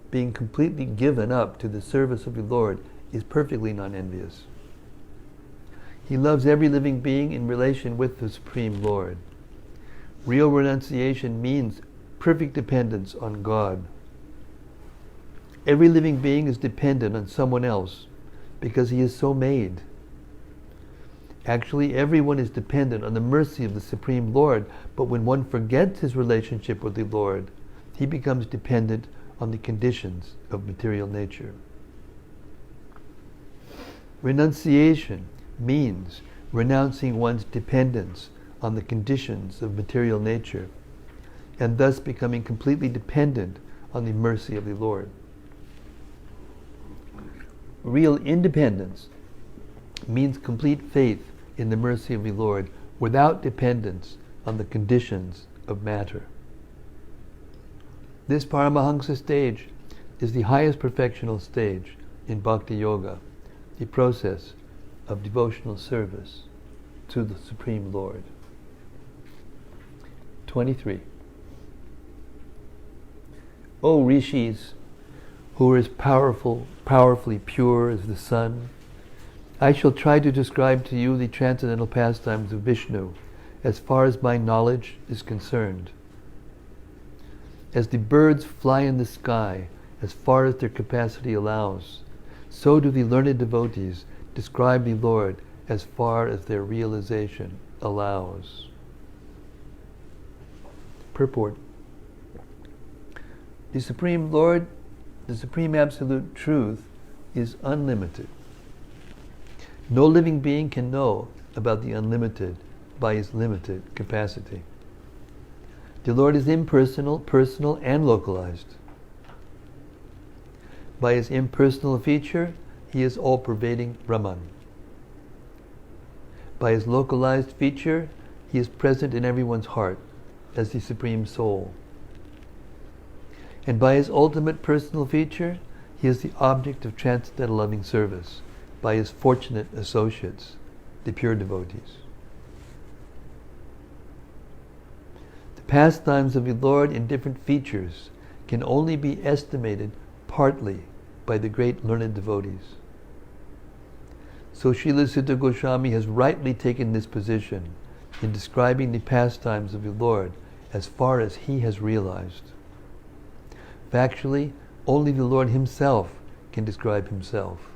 being completely given up to the service of the Lord, is perfectly non-envious. He loves every living being in relation with the Supreme Lord. Real renunciation means perfect dependence on God. Every living being is dependent on someone else because he is so made. Actually, everyone is dependent on the mercy of the Supreme Lord, but when one forgets his relationship with the Lord, he becomes dependent on the conditions of material nature. Renunciation means renouncing one's dependence on the conditions of material nature, and thus becoming completely dependent on the mercy of the Lord. Real independence means complete faith in the mercy of the Lord without dependence on the conditions of matter. This Paramahansa stage is the highest perfectional stage in Bhakti Yoga, the process of devotional service to the Supreme Lord. 23. O Rishis, who are as powerfully pure as the sun, I shall try to describe to you the transcendental pastimes of Vishnu as far as my knowledge is concerned. As the birds fly in the sky as far as their capacity allows, so do the learned devotees describe the Lord as far as their realization allows. Purport. The Supreme Lord, the Supreme Absolute Truth, is unlimited. No living being can know about the unlimited by his limited capacity. The Lord is impersonal, personal, and localized. By his impersonal feature, he is all-pervading Brahman. By his localized feature, he is present in everyone's heart as the Supreme Soul. And by his ultimate personal feature, he is the object of transcendental loving service by his fortunate associates, the pure devotees. The pastimes of the Lord in different features can only be estimated partly by the great learned devotees. So Srila Sutta Goswami has rightly taken this position in describing the pastimes of the Lord as far as he has realized. Factually, only the Lord himself can describe himself.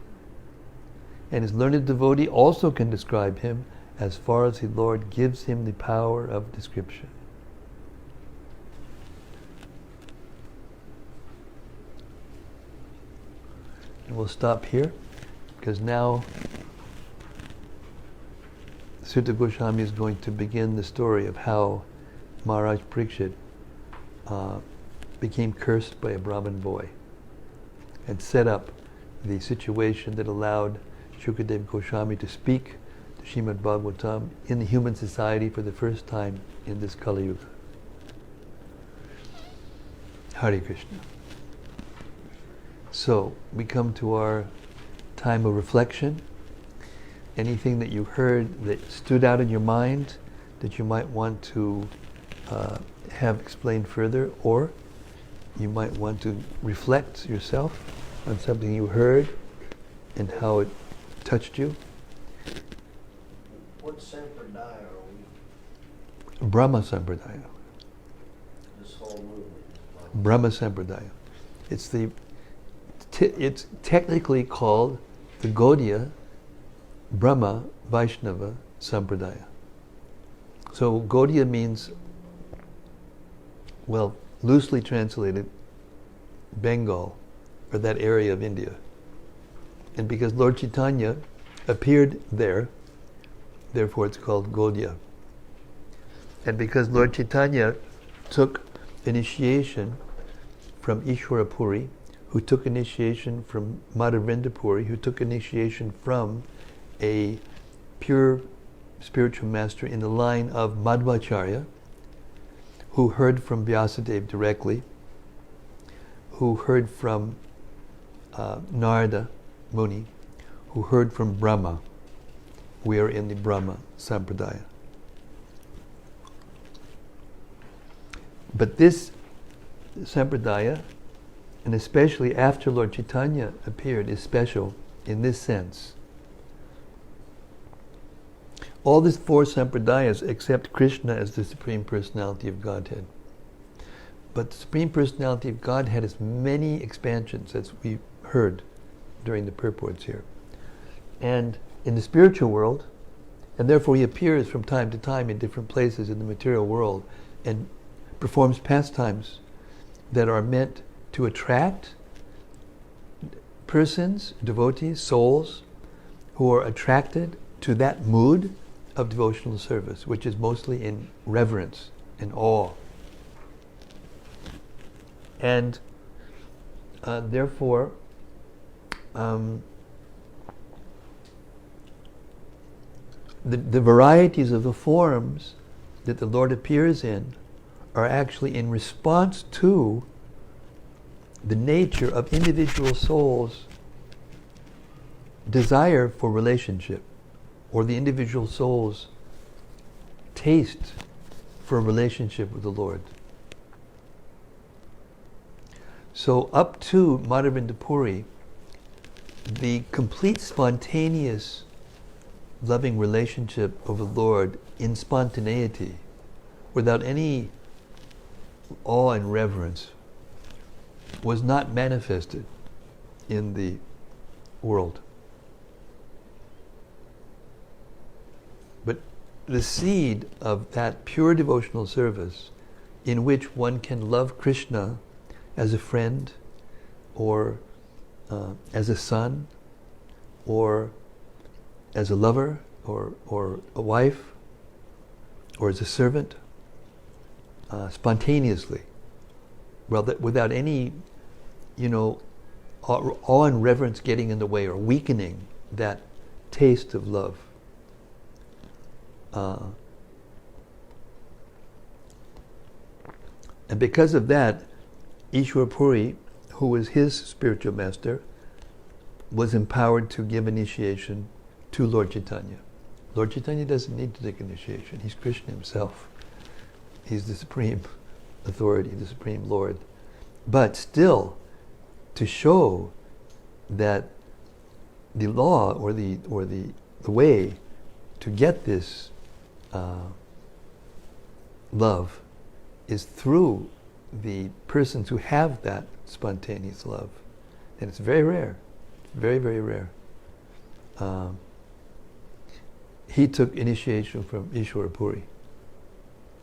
And his learned devotee also can describe him as far as the Lord gives him the power of description. And we'll stop here, because now Sutta Goswami is going to begin the story of how Maharaj Pariksit became cursed by a Brahmin boy and set up the situation that allowed Shukadeva Goswami to speak the Srimad-Bhagavatam in the human society for the first time in this Kali Yuga. Hare Krishna. So, we come to our time of reflection. Anything that you heard that stood out in your mind that you might want to have explained further, or you might want to reflect yourself on something you heard and how it touched you. What sampradaya are we? Brahma Sampradaya. This whole movement is like Brahma Sampradaya. It's technically called the Gaudiya Brahma Vaishnava Sampradaya. So Gaudiya means, well, loosely translated, Bengal, or that area of India. And because Lord Chaitanya appeared there, therefore it's called Gaudiya. And because Lord Chaitanya took initiation from Ishwara Puri, who took initiation from Madhavendra Puri, who took initiation from a pure spiritual master in the line of Madhvacharya, who heard from Vyasadeva directly, who heard from Narada Muni, who heard from Brahma. We are in the Brahma Sampradaya. But this Sampradaya, and especially after Lord Chaitanya appeared, is special in this sense. All these four Sampradayas accept Krishna as the Supreme Personality of Godhead. But the Supreme Personality of Godhead has many expansions, as we heard during the purports here. And in the spiritual world, and therefore he appears from time to time in different places in the material world and performs pastimes that are meant to attract persons, devotees, souls, who are attracted to that mood of devotional service, which is mostly in reverence and awe. And therefore, the varieties of the forms that the Lord appears in are actually in response to the nature of individual souls' desire for relationship, or the individual soul's taste for a relationship with the Lord. So up to Madhavinda Puri, the complete spontaneous loving relationship of the Lord in spontaneity, without any awe and reverence, was not manifested in the world. But the seed of that pure devotional service, in which one can love Krishna as a friend, or as a son, or as a lover, or a wife, or as a servant, spontaneously, well, without any, awe and reverence getting in the way or weakening that taste of love. And because of that, Ishwar Puri, who was his spiritual master, was empowered to give initiation to Lord Chaitanya. Lord Chaitanya doesn't need to take initiation. He's Krishna himself. He's the supreme authority, the supreme Lord. But still, to show that the law or the way to get this love is through the persons who have that spontaneous love. And it's very rare. Very, very rare. He took initiation from Ishwara Puri.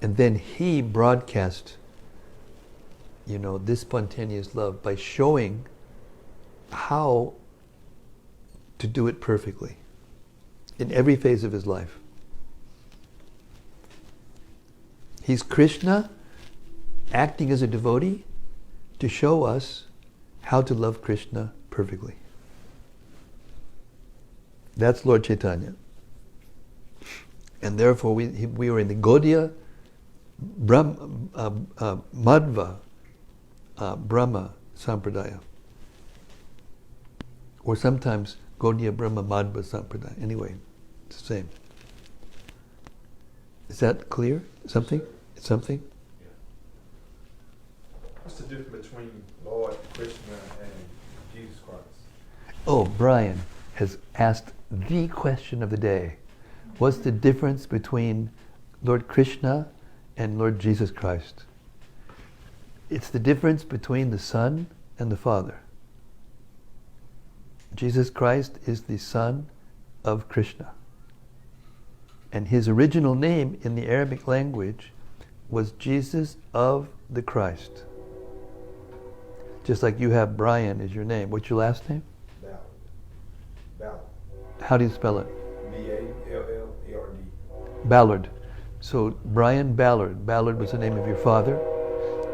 And then he broadcast, this spontaneous love by showing how to do it perfectly in every phase of his life. He's Krishna acting as a devotee to show us how to love Krishna perfectly. That's Lord Chaitanya. And therefore we were in the Gaudiya Madhva Brahma Sampradaya. Or sometimes Gaudiya Brahma Madhva Sampradaya. Anyway, it's the same. Is that clear? Something? Something? Yeah. What's the difference between Lord Krishna and Jesus Christ? Oh, Brian has asked the question of the day. What's the difference between Lord Krishna and Lord Jesus Christ? It's the difference between the Son and the Father. Jesus Christ is the Son of Krishna. And his original name in the Arabic language was Jesus of the Christ. Just like you have Brian as your name. What's your last name? Ballard. How do you spell it? B-A-L-L-A-R-D. Ballard. So Brian Ballard. Ballard was the name of your father,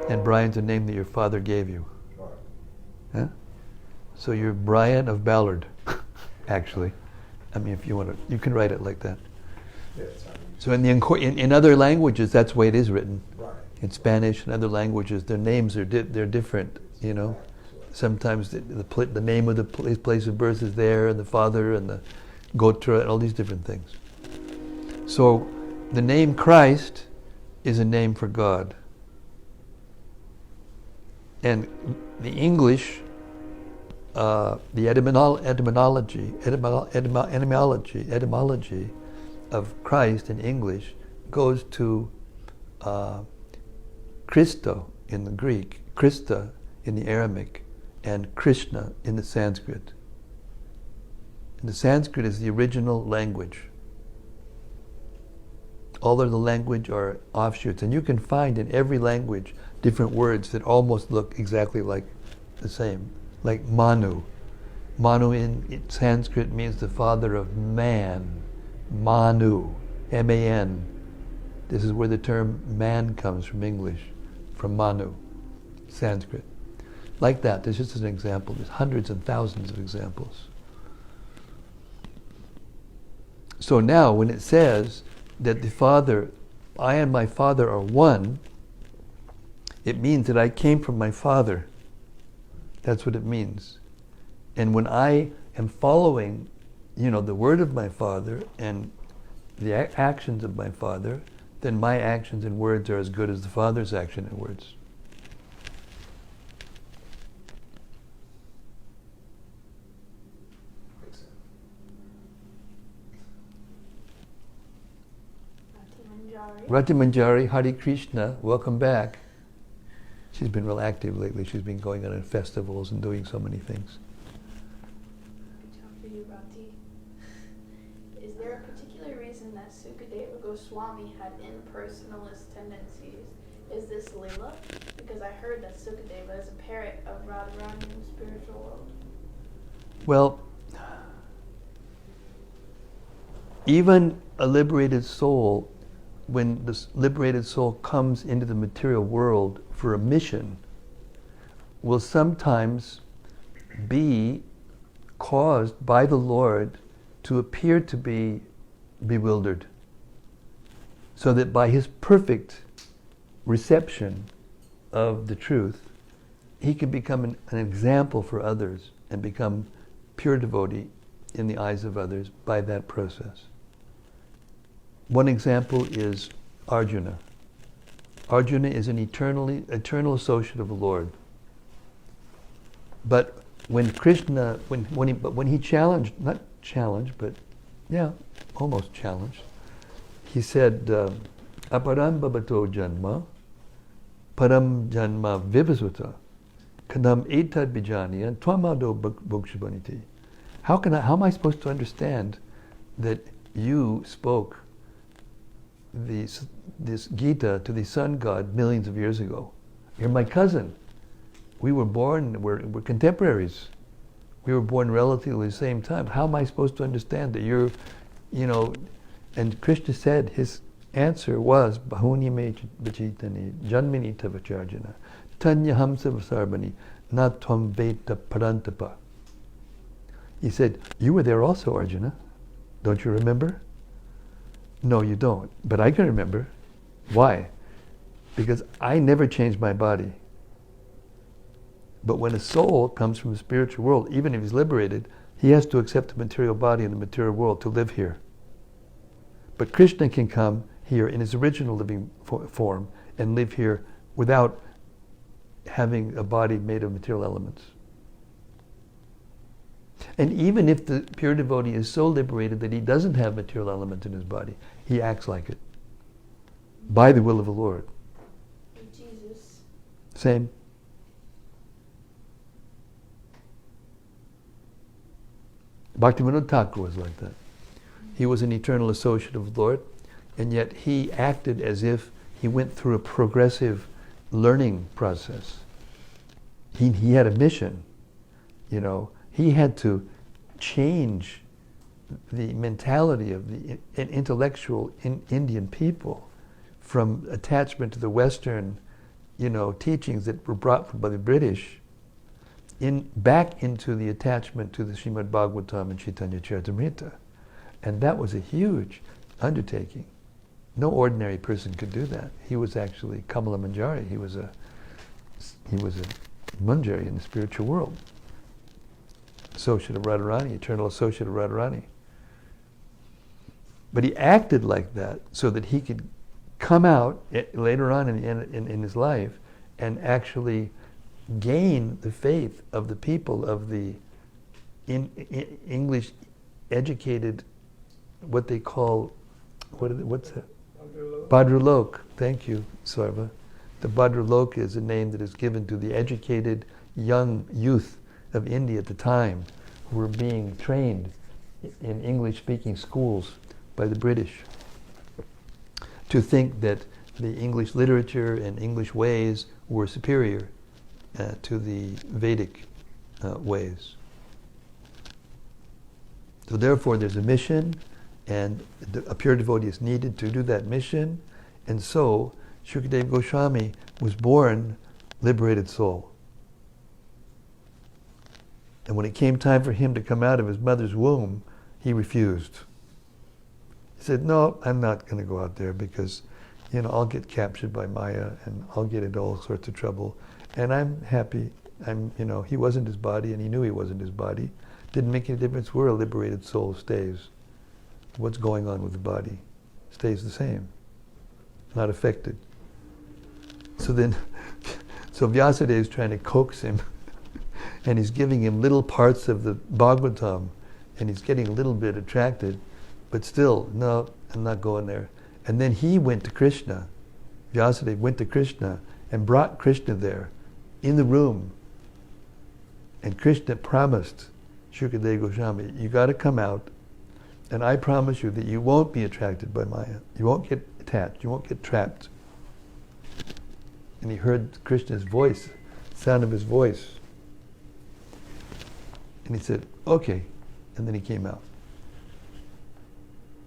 and Brian's the name that your father gave you. Right. Huh? So you're Brian of Ballard, actually. I mean, if you want to, you can write it like that. Yes, So in other languages, that's the way it is written. right. In Spanish and other languages, their names are they're different, sometimes the name of the place of birth is there, and the father, and the gotra, and all these different things. So the name Christ is a name for God. And the English, the etymology of Christ in English goes to Christo in the Greek, Christa in the Aramaic, and Krishna in the Sanskrit. And the Sanskrit is the original language. All of the language are offshoots, and you can find in every language different words that almost look exactly like the same, like Manu. Manu in Sanskrit means the father of man. Manu, M-A-N. This is where the term man comes from English, from Manu, Sanskrit. Like that, there's just an example. There's hundreds and thousands of examples. So now, when it says that the Father, I and my Father are one, it means that I came from my Father. That's what it means. And when I am following, the word of my Father and the actions of my Father, then my actions and words are as good as the Father's action and words. Rati Manjari, Hare Krishna, welcome back. She's been real active lately. She's been going on festivals and doing so many things. Good job for you, Rati. Is there a particular reason that Sukadeva Goswami had impersonalist tendencies? Is this Leela? Because I heard that Sukadeva is a parrot of Radharani in the spiritual world. Well, even a liberated soul, when this liberated soul comes into the material world for a mission, will sometimes be caused by the Lord to appear to be bewildered, so that by his perfect reception of the truth, he can become an example for others and become pure devotee in the eyes of others by that process. One example is Arjuna. Arjuna is an eternal associate of the Lord. But when Krishna, when he challenged, not challenged, but almost challenged, he said, "Aparam bhavato janma, param janma vivasuta, kadam etad bijaniya, tvamado bhokshabaniti." How am I supposed to understand that you spoke this Gita to the sun god millions of years ago? You're my cousin. We were born, we're contemporaries. We were born relatively the same time. How am I supposed to understand that you're, and Krishna said, his answer was, Bahuni me vachitani, janmini tavacharjana, tanya hamsa vasarbani, nat tvam veta parantapa. He said, you were there also, Arjuna. Don't you remember? No, you don't. But I can remember. Why? Because I never changed my body. But when a soul comes from the spiritual world, even if he's liberated, he has to accept the material body in the material world to live here. But Krishna can come here in his original living form and live here without having a body made of material elements. And even if the pure devotee is so liberated that he doesn't have material elements in his body, he acts like it by the will of the Lord. Jesus. Same. Bhaktivinoda Thakur was like that. He was an eternal associate of the Lord, and yet he acted as if he went through a progressive learning process. He had a mission, He had to change the mentality of the intellectual Indian people from attachment to the Western, teachings that were brought by the British back into the attachment to the Srimad-Bhagavatam and Chaitanya Charitamrita. And that was a huge undertaking. No ordinary person could do that. He was actually Kamala Manjari. He was a Manjari in the spiritual world. Associate of Radharani, eternal associate of Radharani. But he acted like that so that he could come out later on in his life and actually gain the faith of the people of the English educated, what they call, what's that? Bhadralok. Thank you, Sarva. The Bhadralok is a name that is given to the educated young youth of India at the time who were being trained in English-speaking schools by the British to think that the English literature and English ways were superior to the Vedic ways. So therefore there's a mission, and a pure devotee is needed to do that mission, and so Shukadeva Goswami was born liberated soul. And when it came time for him to come out of his mother's womb, he refused. He said, no, I'm not going to go out there because, I'll get captured by Maya and I'll get into all sorts of trouble. And I'm happy. He wasn't his body and he knew he wasn't his body. Didn't make any difference where a liberated soul stays. What's going on with the body stays the same, not affected. So Vyasadeva is trying to coax him and he's giving him little parts of the Bhagavatam and he's getting a little bit attracted, but still, no, I'm not going there. And then he went to Krishna, Vyasadeva went to Krishna and brought Krishna there in the room. And Krishna promised Shukadeva Goswami, you got to come out and I promise you that you won't be attracted by Maya. You won't get attached, you won't get trapped. And he heard Krishna's voice, sound of his voice. And he said, okay. And then he came out.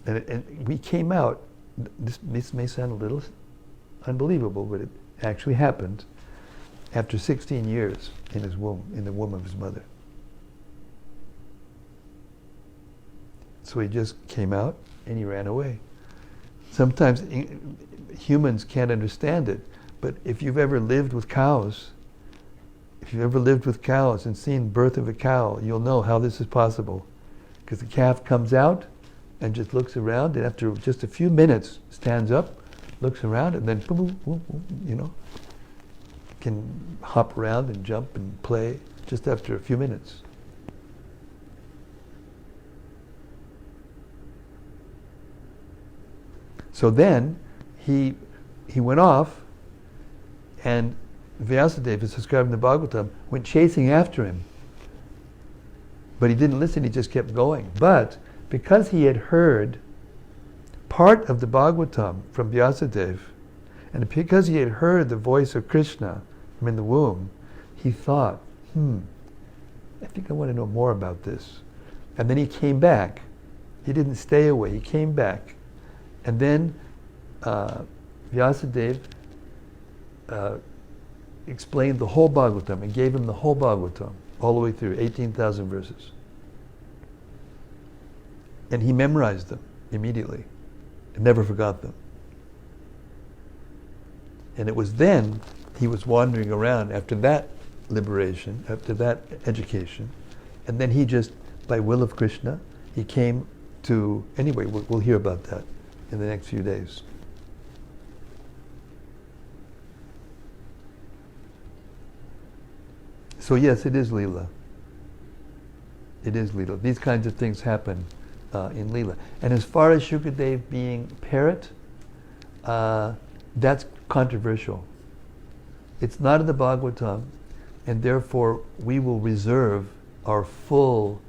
And we came out, this may sound a little unbelievable, but it actually happened after 16 years in his womb, in the womb of his mother. So he just came out and he ran away. Sometimes humans can't understand it, but if you've ever lived with cows, and seen birth of a cow, you'll know how this is possible. Because the calf comes out and just looks around, and after just a few minutes stands up, looks around, and then boom, boom, boom, can hop around and jump and play just after a few minutes. So then he went off, and Vyasadeva, as described in the Bhagavatam, went chasing after him. But he didn't listen, he just kept going. But because he had heard part of the Bhagavatam from Vyasadeva, and because he had heard the voice of Krishna from in the womb, he thought, I think I want to know more about this. And then he came back. He didn't stay away, he came back. And then Vyasadeva explained the whole Bhagavatam and gave him the whole Bhagavatam, all the way through, 18,000 verses. And he memorized them immediately and never forgot them. And it was then he was wandering around after that liberation, after that education, and then he just, by will of Krishna, he came to, anyway, we'll hear about that in the next few days. So yes, it is Leela. It is Leela. These kinds of things happen in Leela. And as far as Shukadev being parrot, that's controversial. It's not in the Bhagavatam, and therefore we will reserve our full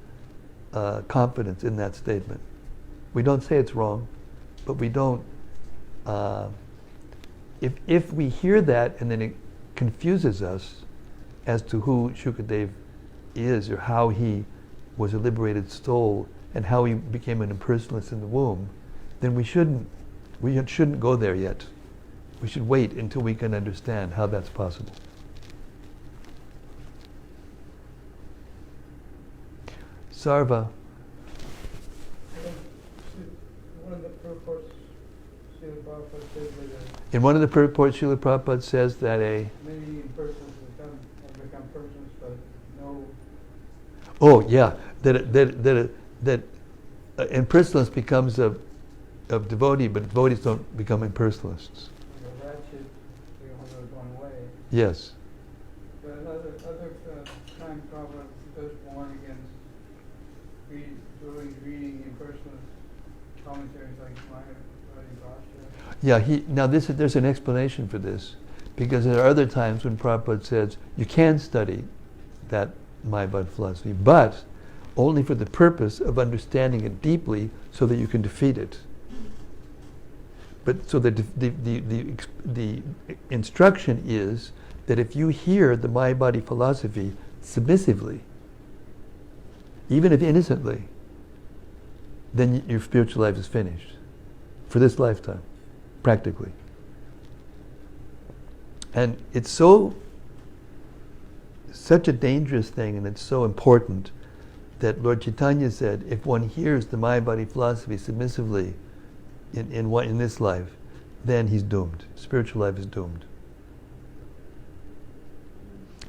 confidence in that statement. We don't say it's wrong, but we don't. If we hear that and then it confuses us as to who Shukadev is or how he was a liberated soul and how he became an impersonalist in the womb, then we shouldn't go there yet. We should wait until we can understand how that's possible. Sarva. In one of the purports, Srila Prabhupada says that many persons have become Oh yeah, that impersonalist becomes a devotee, but devotees don't become impersonalists. That should be only one way. Yes. But other time Prabhupada does warn against reading impersonalist commentaries like Maharaja. Yeah, now there's an explanation for this, because there are other times when Prabhupada says you can study that Mayavad philosophy, but only for the purpose of understanding it deeply so that you can defeat it. But so the instruction is that if you hear the Mayavadi philosophy submissively, even if innocently, then your spiritual life is finished for this lifetime, practically. And it's such a dangerous thing, and it's so important that Lord Chaitanya said, if one hears the Mayavadi philosophy submissively in this life, then he's doomed. Spiritual life is doomed.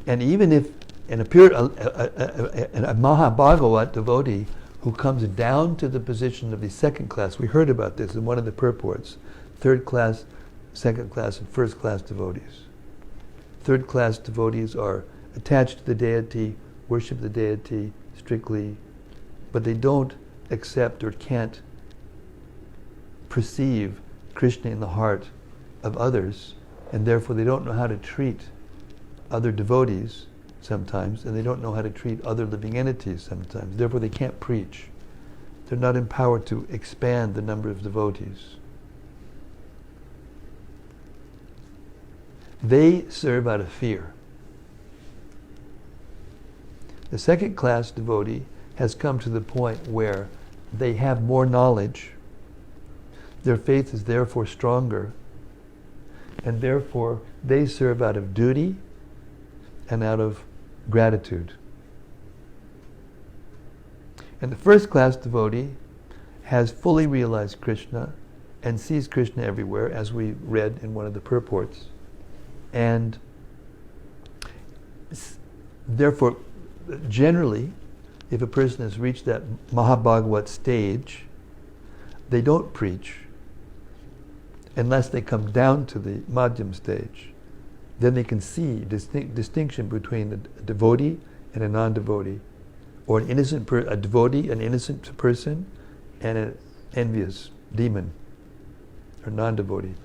And even if a Mahabhagavat devotee who comes down to the position of the second class, we heard about this in one of the purports, third class, second class, and first class devotees. Third class devotees are attached to the deity, worship the deity strictly, but they don't accept or can't perceive Krishna in the heart of others, and therefore they don't know how to treat other devotees sometimes, and they don't know how to treat other living entities sometimes. Therefore they can't preach. They're not empowered to expand the number of devotees. They serve out of fear. The second class devotee has come to the point where they have more knowledge, their faith is therefore stronger, and therefore they serve out of duty and out of gratitude. And the first class devotee has fully realized Krishna and sees Krishna everywhere, as we read in one of the purports. And therefore, generally, if a person has reached that Mahabhagavat stage, they don't preach unless they come down to the Madhyam stage. Then they can see distinction between a devotee and a non-devotee, or a devotee, an innocent person, and an envious demon, or non-devotee.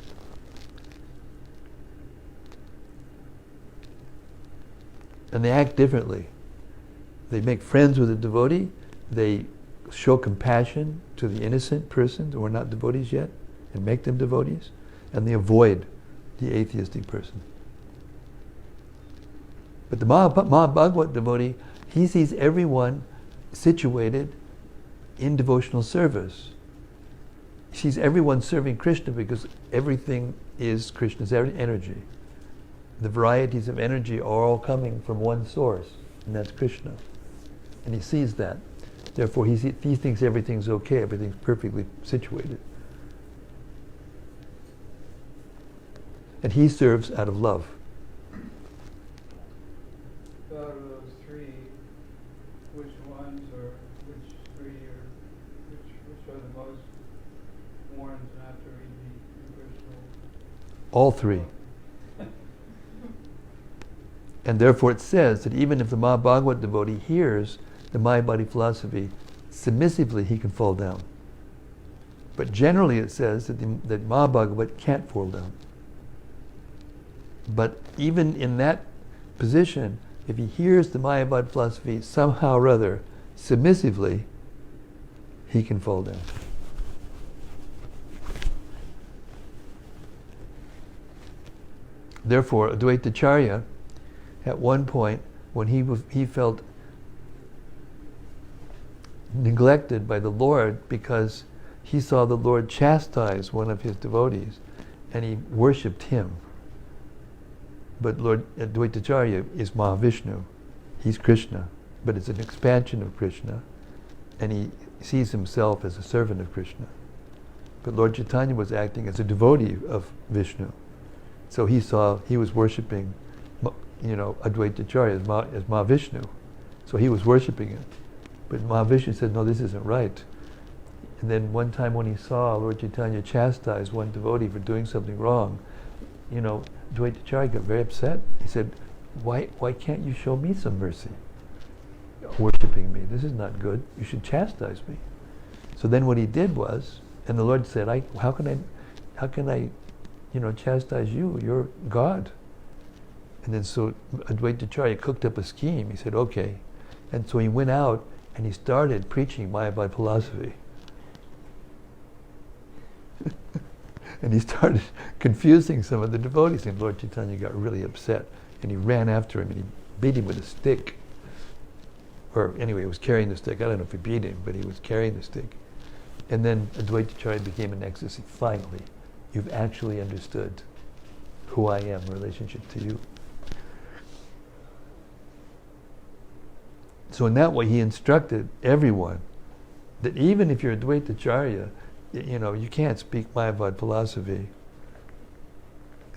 And they act differently. They make friends with a devotee, they show compassion to the innocent persons who are not devotees yet, and make them devotees, and they avoid the atheistic person. But the Mahabhagavat devotee, he sees everyone situated in devotional service. He sees everyone serving Krishna because everything is Krishna's energy. The varieties of energy are all coming from one source, and that's Krishna. And he sees that. Therefore, he thinks everything's okay, everything's perfectly situated. And he serves out of love. So out of those three, which three are the most warned not to read the impersonal? All three. And therefore it says that even if the Mahabhagavat devotee hears the Mayavadi philosophy, submissively he can fall down. But generally it says that that Mahabhagavat can't fall down. But even in that position, if he hears the Mayavad philosophy somehow or other, submissively, he can fall down. Therefore, Advaitacharya, at one point, when he felt neglected by the Lord because he saw the Lord chastise one of his devotees, and he worshipped him. But Lord Advaitacharya is Mahavishnu. He's Krishna, but it's an expansion of Krishna, and he sees himself as a servant of Krishna. But Lord Chaitanya was acting as a devotee of Vishnu. So he was worshipping, Advaitacharya as Mahavishnu. So he was worshipping him. But Mahavishnu said, no, this isn't right. And then one time when he saw Lord Chaitanya chastise one devotee for doing something wrong, Dvaitacharya got very upset. He said, why can't you show me some mercy? Worshipping me, this is not good. You should chastise me. So then what he did was, and the Lord said, how can I chastise you? You're God. And then so Advaitacharya cooked up a scheme. He said, okay. And so he went out and he started preaching Mayavad philosophy. And he started confusing some of the devotees, and Lord Chaitanya got really upset, and he ran after him and he beat him with a stick. Or anyway, he was carrying the stick. I don't know if he beat him, but he was carrying the stick. And then Advaitacharya became in ecstasy. Finally, you've actually understood who I am in relationship to you. So in that way, he instructed everyone that even if you're Advaitacharya, you can't speak Mayavad philosophy.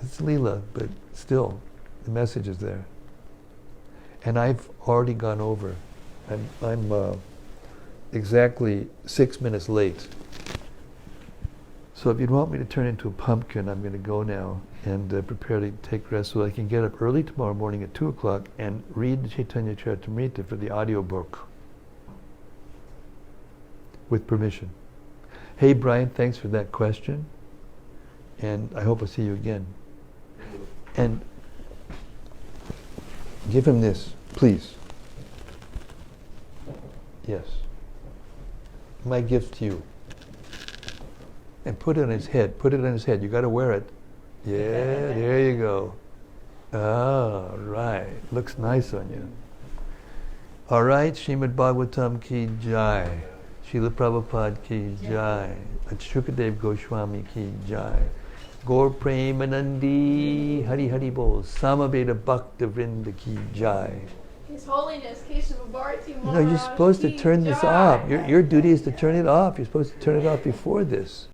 It's Leela, but still, the message is there. And I've already gone over. I'm exactly 6 minutes late. So if you'd want me to turn into a pumpkin, I'm going to go now and prepare to take rest so I can get up early tomorrow morning at 2 o'clock and read the Chaitanya Charitamrita for the audiobook. With permission. Hey Brian, thanks for that question. And I hope I'll see you again. And give him this, please. Yes. My gift to you. And put it on his head. Put it on his head. You got to wear it. Yeah, there you go. Oh, right. Looks nice on you. All right. Srimad-Bhagavatam ki jai. Srila Prabhupada ki jai. Shukadev Goswami ki jai. Gaur Premanandi Hari Hari Bol. Samaveda Bhakta Vrinda ki jai. His Holiness Kesava Bharati Dasa No, you're supposed to turn this off. Your duty is to turn it off. You're supposed to turn it off before this.